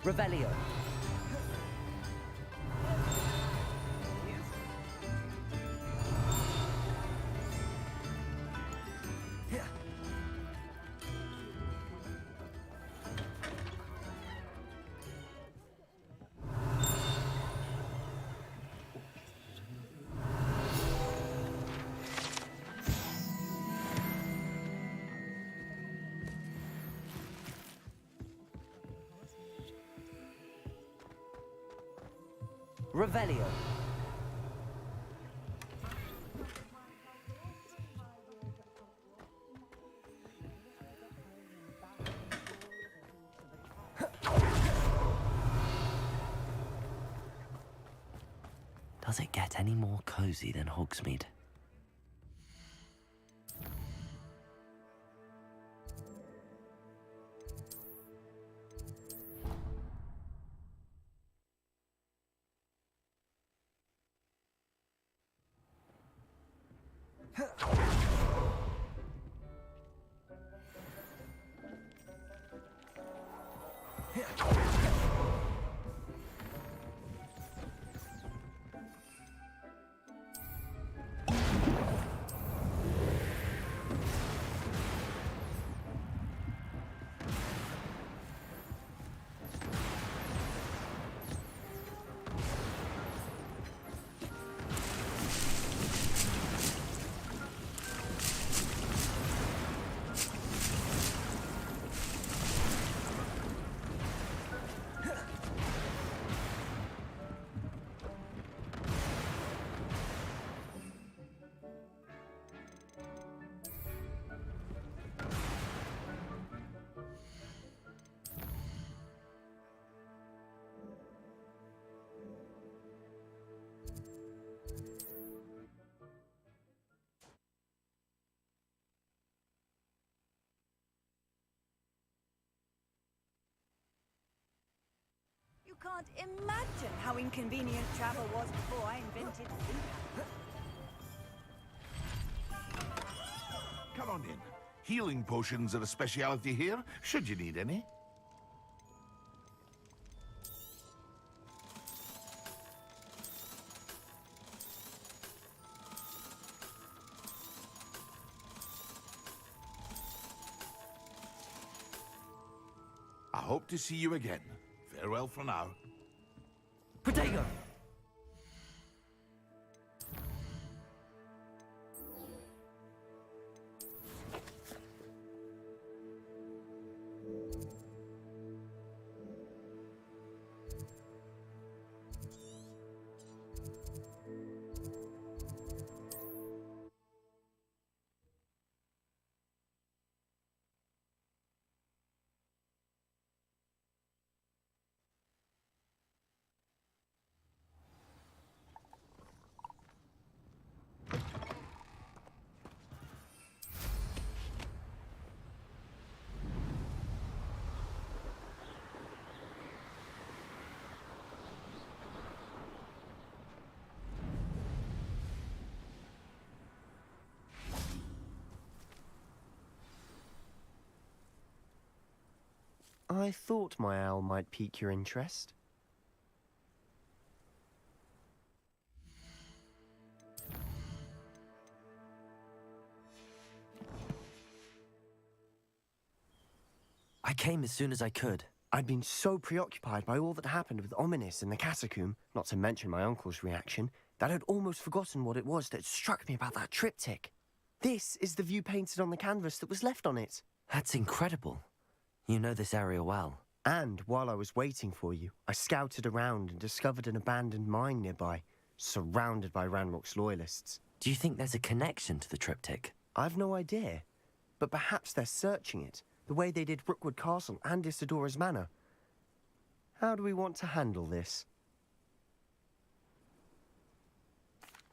Revelio. Revelio. Does it get any more cozy than Hogsmeade? You can't imagine how inconvenient travel was before I invented food. Come on in. Healing potions are a speciality here, should you need any. I hope to see you again. Farewell for now. Protego! I thought my owl might pique your interest. I came as soon as I could. I'd been so preoccupied by all that happened with Ominis in the catacomb, not to mention my uncle's reaction, that I'd almost forgotten what it was that struck me about that triptych. This is the view painted on the canvas that was left on it. That's incredible. You know this area well. And while I was waiting for you, I scouted around and discovered an abandoned mine nearby, surrounded by Ranrock's loyalists. Do you think there's a connection to the triptych? I've no idea, but perhaps they're searching it, the way they did Rookwood Castle and Isidora's Manor. How do we want to handle this?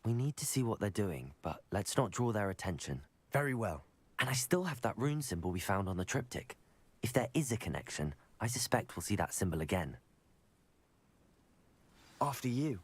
We need to see what they're doing, but let's not draw their attention. Very well. And I still have that rune symbol we found on the triptych. If there is a connection, I suspect we'll see that symbol again. After you.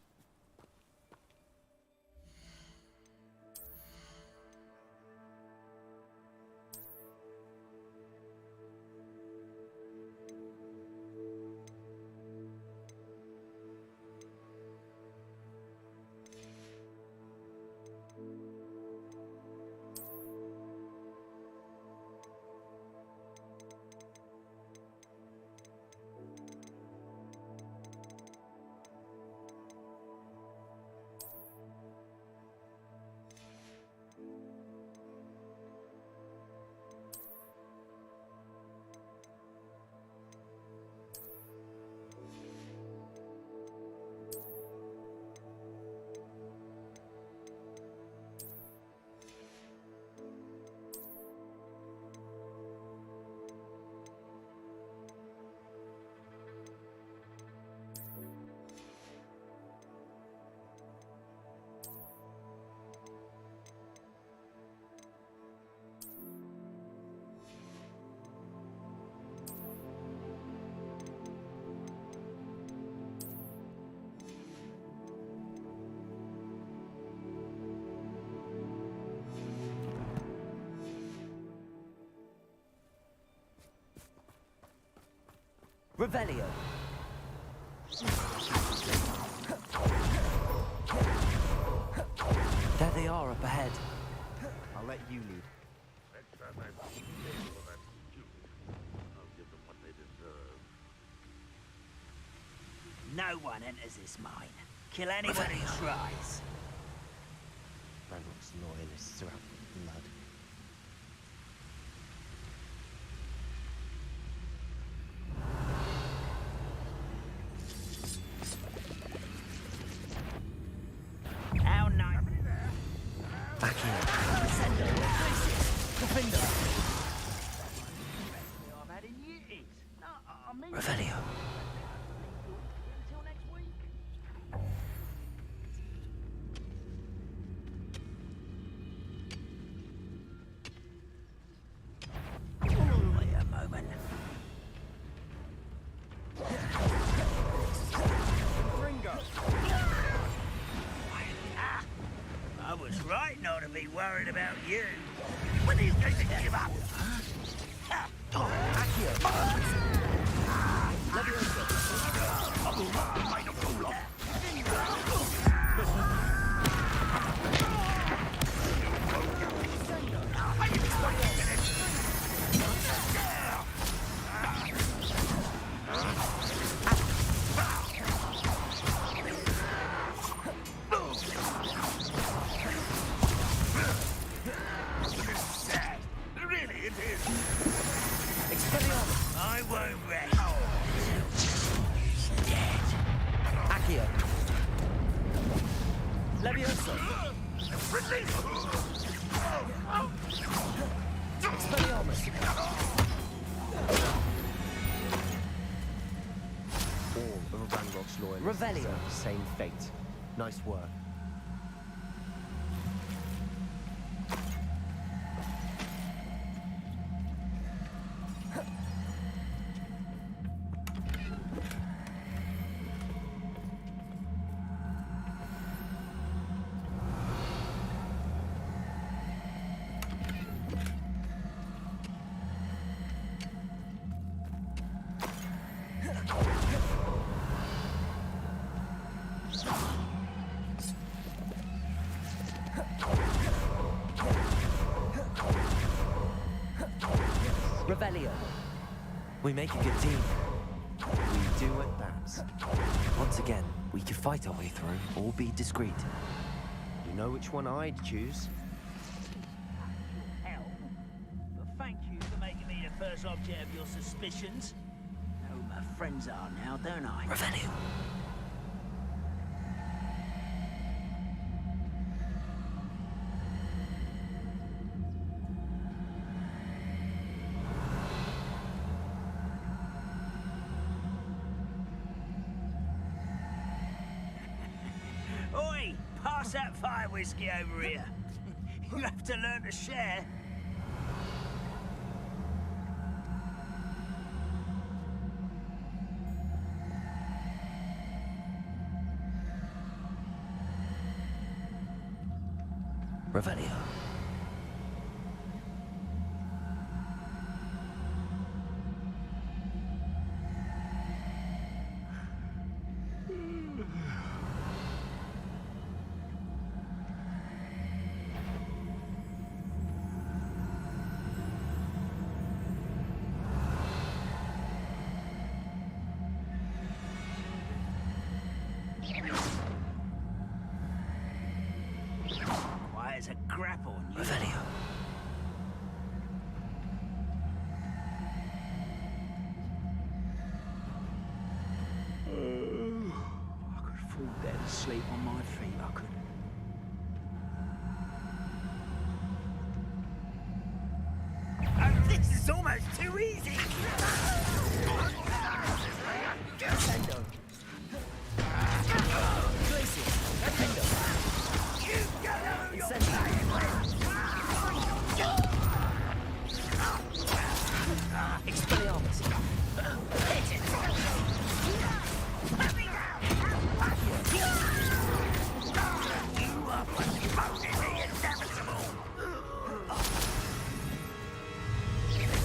Revelio. There they are up ahead. I'll let you lead. Next time I see people that stupid, I'll give them what they deserve. No one enters this mine. Kill anyone who tries. Ranrock's loyalists are out for blood. How nice. Back in. I've had in years. No, I mean... Revelio. Until next week. Wait a moment. I was right not to be worried about you. When these guys didn't give up, Accio. Levioso. Expelliarmus. All of Ranrock's loyalists Revelio. deserve the same fate. Nice work. Revelio. We make a good team. We do at that. Once again, we could fight our way through, or be discreet. You know which one I'd choose? Hell. But thank you for making me the first object of your suspicions. Know who my friends are now, don't I? Revelio. Oi! Pass that fire whiskey over here. You have to learn to share. Revelio. Quiet as a grapple on you. Revelio. I could fall dead asleep on my feet, I could. Oh, this is almost too easy! Ascendo. Glacius. Ascendo. Expelliarmus.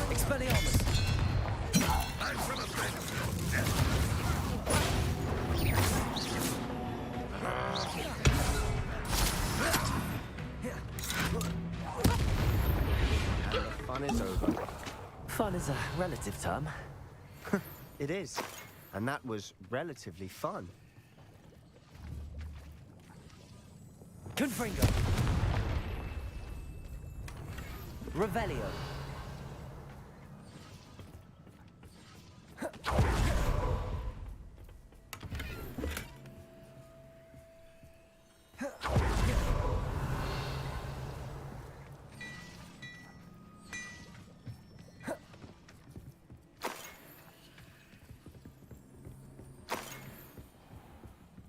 Expelliarmus. Fun is over. Fun is a relative term. It is. And that was relatively fun. Confringo. Revelio.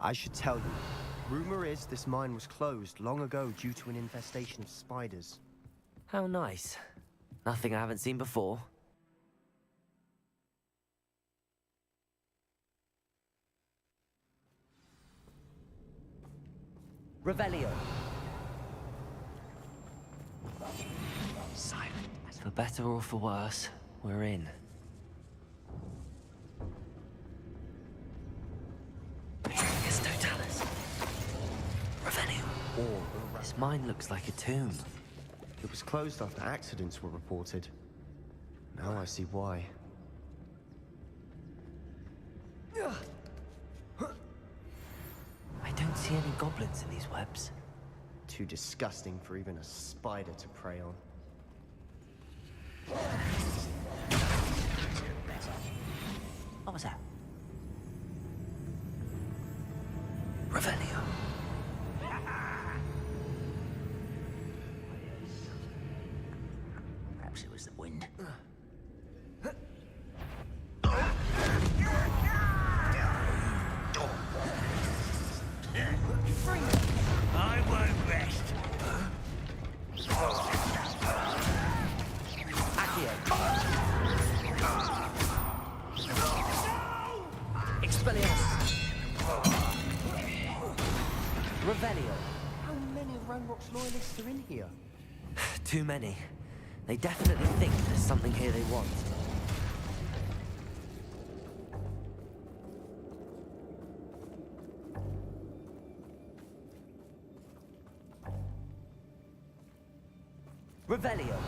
I should tell you. Rumor is this mine was closed long ago due to an infestation of spiders. How nice. Nothing I haven't seen before. Revelio. Silent. For better or for worse, we're in. Totalis. Revelio. This mine looks like a tomb. It was closed after accidents were reported. Now I see why. I don't see any goblins in these webs. Too disgusting for even a spider to prey on. What was that? Revelio. Perhaps it was the wind. I won't rest. Accio. Expelliarmus. Revelio. How many of Ranrock's loyalists are in here? Too many. They definitely think there's something here they want. Revelio.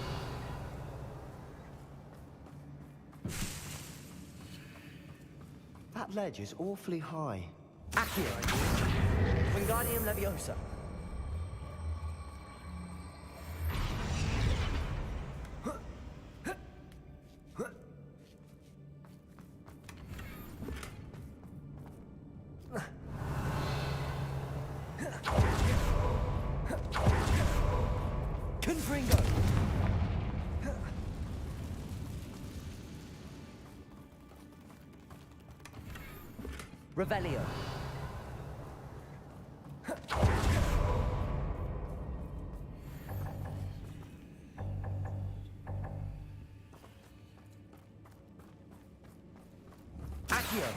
That ledge is awfully high. Accio. Wingardium Leviosa. Confringo. Revelio. Accio.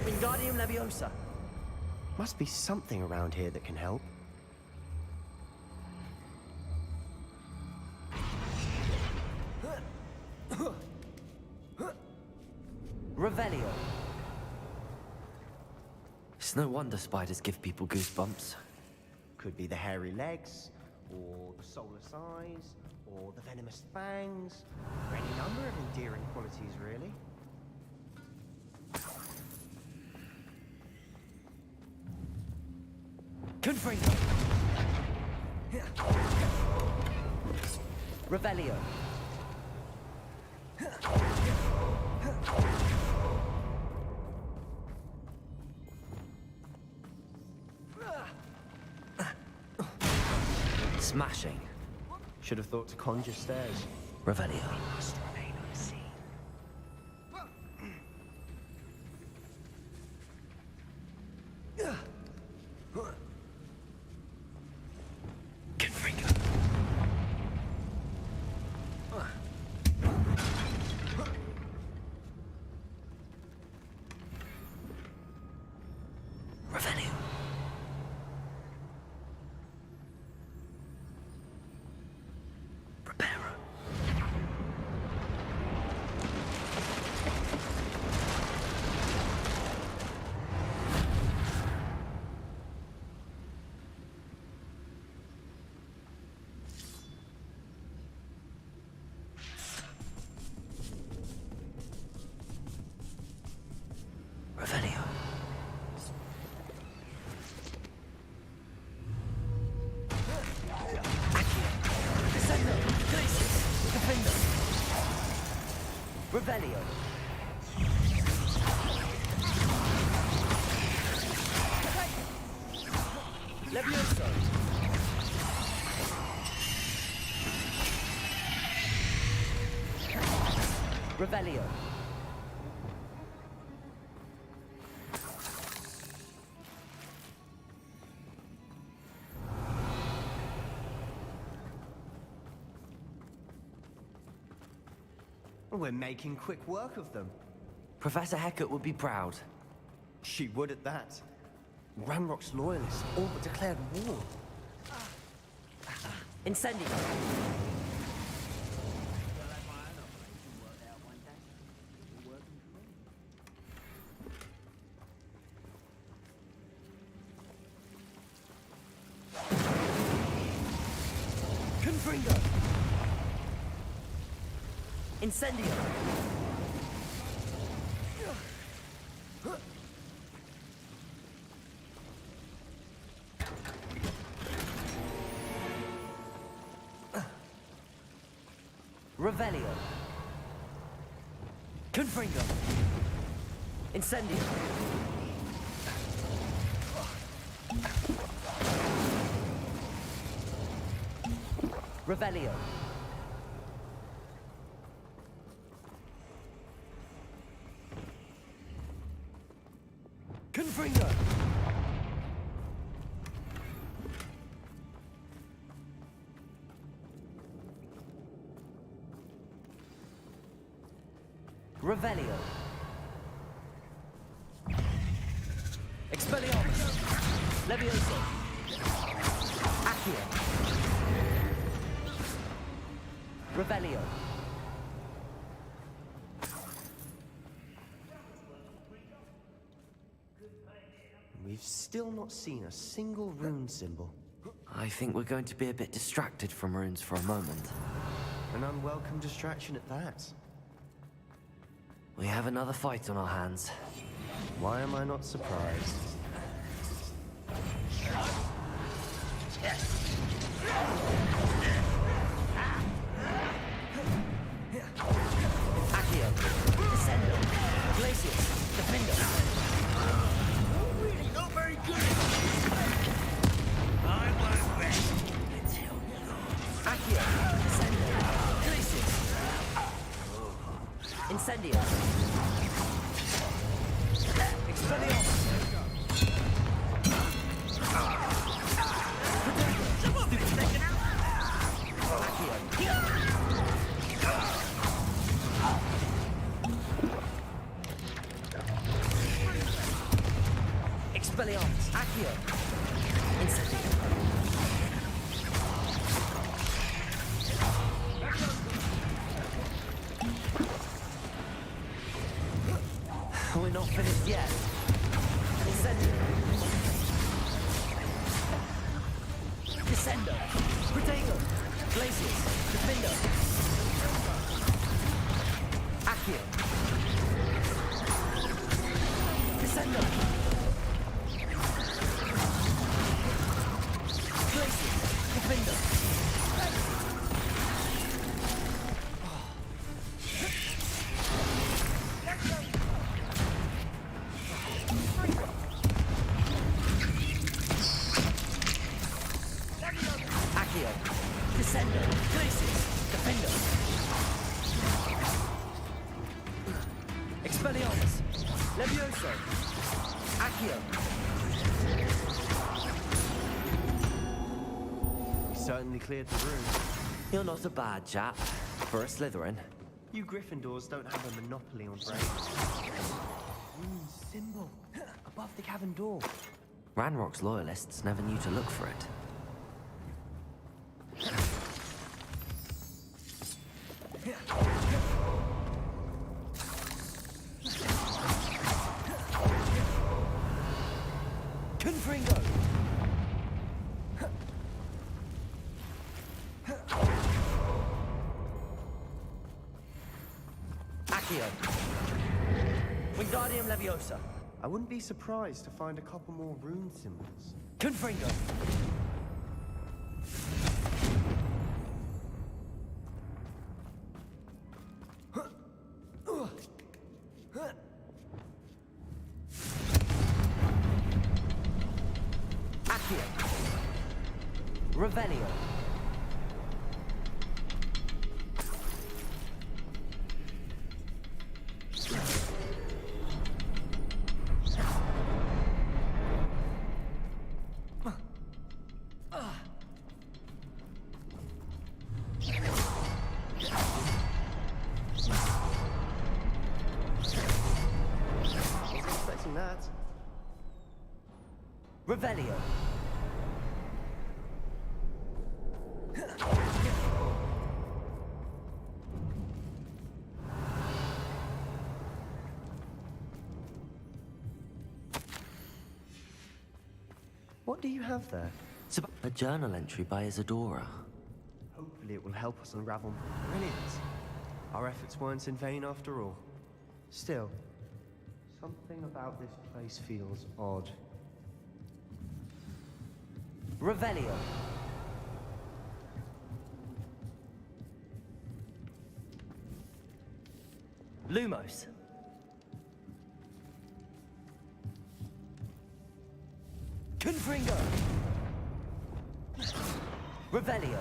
Wingardium Leviosa. Must be something around here that can help. Revelio. It's no wonder spiders give people goosebumps. Could be the hairy legs, or the soulless eyes, or the venomous fangs, or any number of endearing qualities, really. Confringo. Revelio. Smashing. Should have thought to conjure stairs. Revelio. Must remain unseen. Confringo. Revelio. Preparo. Revelio. Descendo. Glacius. Defendo. Revelio. Levioso. Revelio. We're making quick work of them. Professor Hecat would be proud. She would at that. Ranrock's loyalists all but declared war. Incendio. Confringo. Incendio. Revelio. Confringo. Incendio. Revelio. Confringo. Revelio. Expelliarmus. Levioso. Accio. Revelio. We've still not seen a single rune symbol. I think we're going to be a bit distracted from runes for a moment. An unwelcome distraction at that. We have another fight on our hands. Why am I not surprised? Accio. Descendo. Glacius. Defender. Really not very good. I won't rest until you're Accio. Descendo. Glacius. Incendio. Expelliarmus. Expelliarmus. Accio. Incendio. We're not finished yet. Incendio. Descendo. Protego. Glacius. Defendo. Accio. Descendo. Glacius. Defendo. Accio. Descendo. Glacius. Defendo. Expelliarmus. Levioso. Accio. We certainly cleared the room. You're not a bad chap for a Slytherin. You Gryffindors don't have a monopoly on brains. Rune symbol above the cavern door. Ranrock's loyalists never knew to look for it. Confringo. Accio. Wingardium Leviosa. I wouldn't be surprised to find a couple more rune symbols. Confringo. Accio. Revelio. Wasn't expecting that. Revelio. What do you have there? It's about a journal entry by Isadora. Hopefully it will help us unravel. Brilliant. Our efforts weren't in vain after all. Still, something about this place feels odd. Revelio. Lumos. Confringo. Revelio.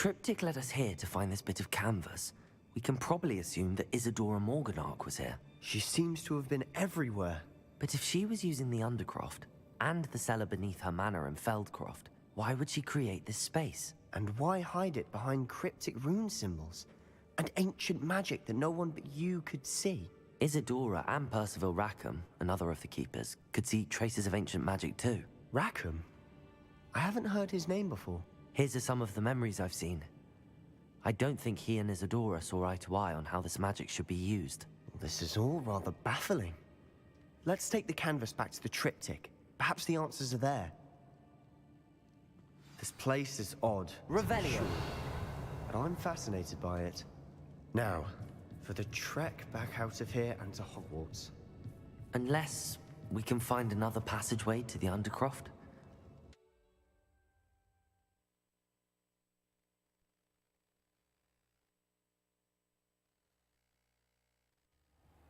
triptych led us here to find this bit of canvas, we can probably assume that Isadora Morganark was here. She seems to have been everywhere. But if she was using the Undercroft, and the cellar beneath her manor in Feldcroft, why would she create this space? And why hide it behind cryptic rune symbols? And ancient magic that no one but you could see? Isadora and Percival Rackham, another of the Keepers, could see traces of ancient magic too. Rackham? I haven't heard his name before. His are some of the memories I've seen. I don't think he and Isadora saw eye to eye on how this magic should be used. This is all rather baffling. Let's take the canvas back to the triptych. Perhaps the answers are there. This place is odd. Revelio. But I'm fascinated by it. Now, for the trek back out of here and to Hogwarts. Unless we can find another passageway to the Undercroft.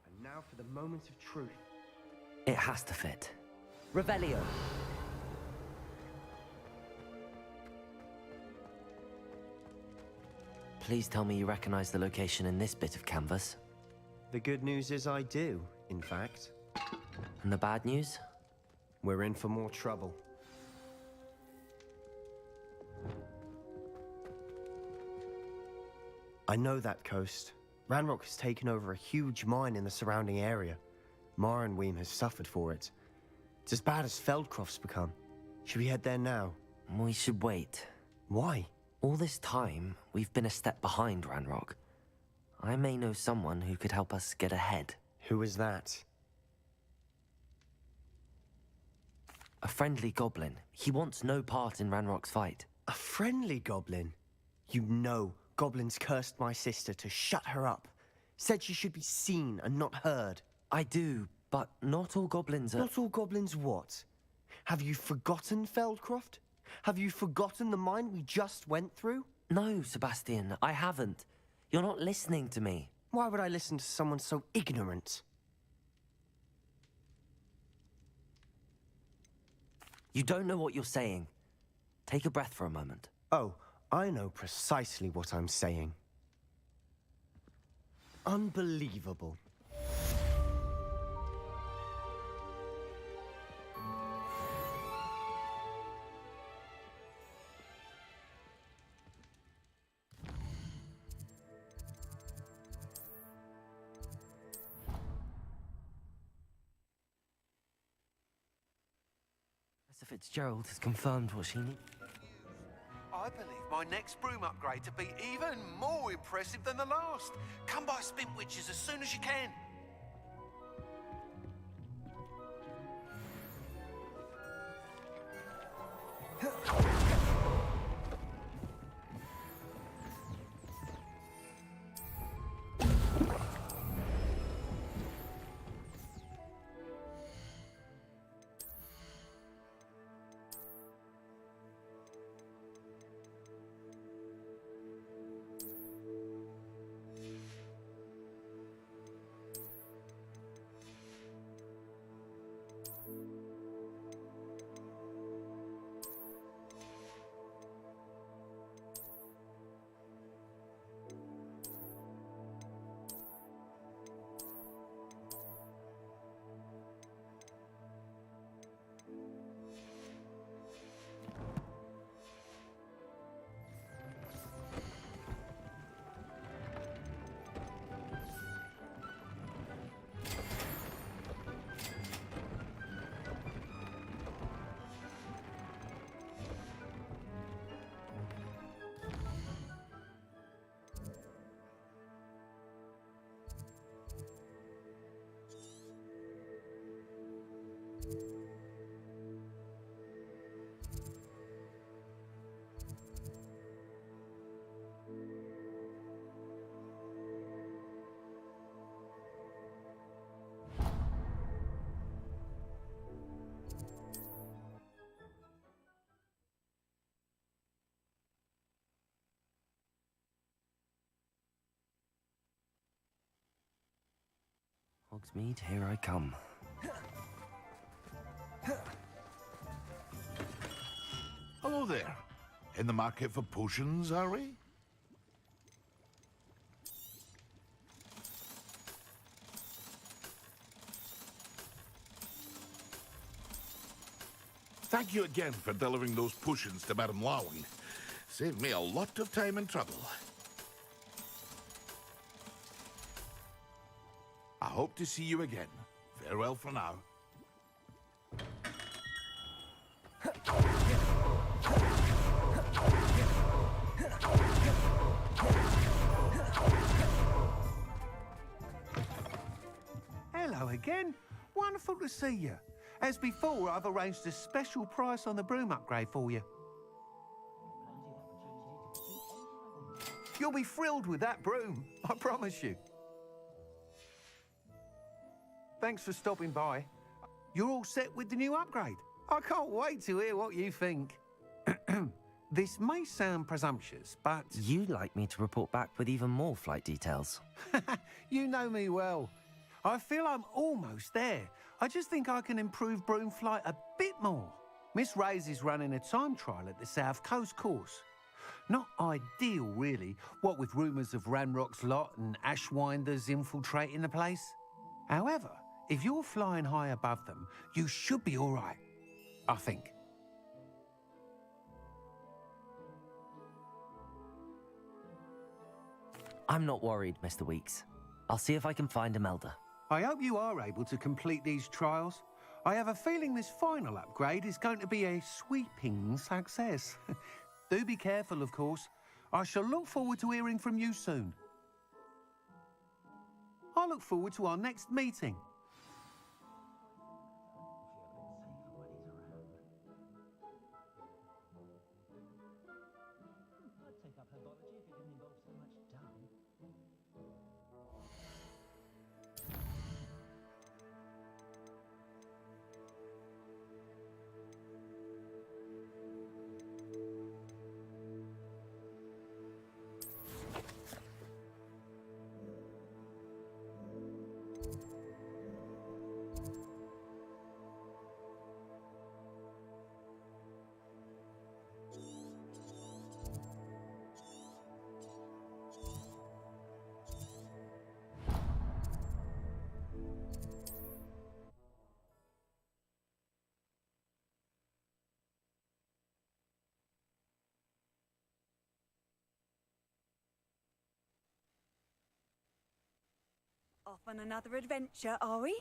And now for the moment of truth. It has to fit. Revelio. Please tell me you recognize the location in this bit of canvas. The good news is I do, in fact. And the bad news? We're in for more trouble. I know that coast. Ranrock has taken over a huge mine in the surrounding area. Marrenweem has suffered for it. It's as bad as Feldcroft's become. Should we head there now? We should wait. Why? All this time, we've been a step behind Ranrock. I may know someone who could help us get ahead. Who is that? A friendly goblin. He wants no part in Ranrock's fight. A friendly goblin? You know, goblins cursed my sister to shut her up. Said she should be seen and not heard. I do, but not all goblins are... Not all goblins what? Have you forgotten Feldcroft? Have you forgotten the mine we just went through? No, Sebastian, I haven't. You're not listening to me. Why would I listen to someone so ignorant? You don't know what you're saying. Take a breath for a moment. Oh, I know precisely what I'm saying. Unbelievable. Professor Fitzgerald has confirmed what she needs. I believe my next broom upgrade to be even more impressive than the last. Come by Spintwitches as soon as you can. Hogsmeade, here I come. Hello there. In the market for potions, are we? Thank you again for delivering those potions to Madame Lawing. Saved me a lot of time and trouble. I hope to see you again. Farewell for now. Hello again. Wonderful to see you. As before, I've arranged a special price on the broom upgrade for you. You'll be thrilled with that broom, I promise you. Thanks for stopping by. You're all set with the new upgrade. I can't wait to hear what you think. This may sound presumptuous, but... You'd like me to report back with even more flight details. You know me well. I feel I'm almost there. I just think I can improve broom flight a bit more. Miss Ray's is running a time trial at the South Coast course. Not ideal, really, what with rumours of Ranrock's lot and Ashwinders infiltrating the place. However, if you're flying high above them, you should be all right, I think. I'm not worried, Mr. Weeks. I'll see if I can find Imelda. I hope you are able to complete these trials. I have a feeling this final upgrade is going to be a sweeping success. Do be careful, of course. I shall look forward to hearing from you soon. I look forward to our next meeting. Off on another adventure, are we?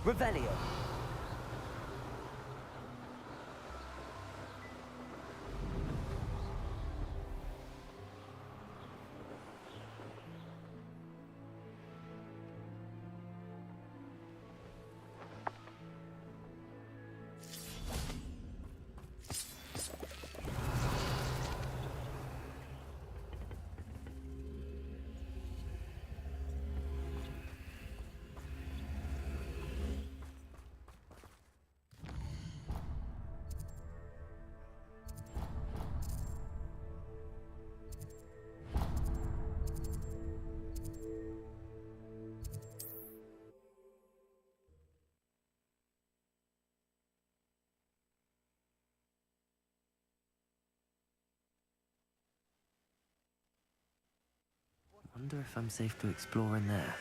Revelio. Wonder if I'm safe to explore in there.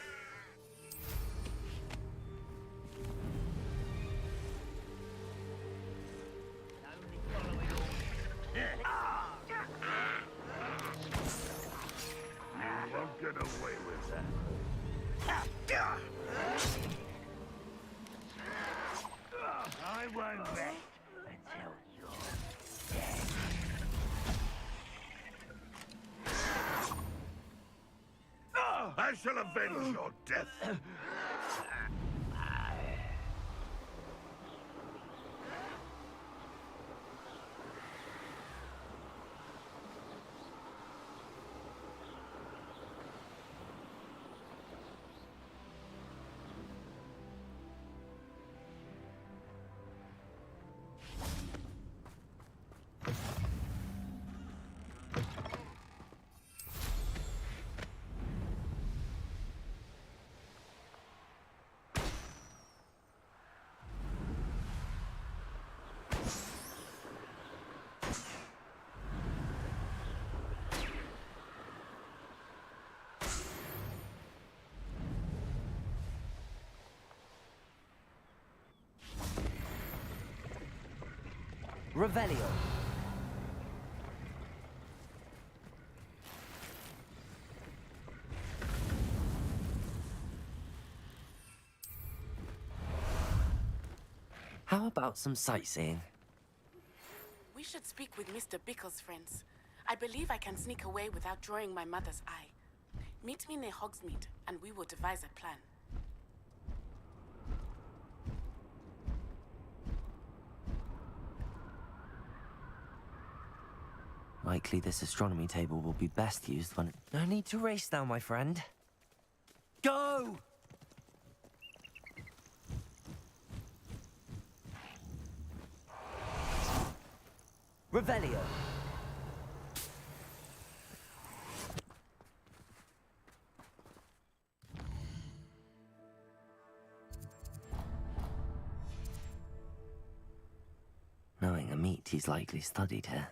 You won't get away with that. I won't rest until you're dead. I shall avenge your death. Revelio. How about some sightseeing? We should speak with Mr. Bickle's friends. I believe I can sneak away without drawing my mother's eye. Meet me near Hogsmeade, and we will devise a plan. Likely this astronomy table will be best used when... No need to race now, my friend. Go! Revelio. Knowing a meat, he's likely studied here.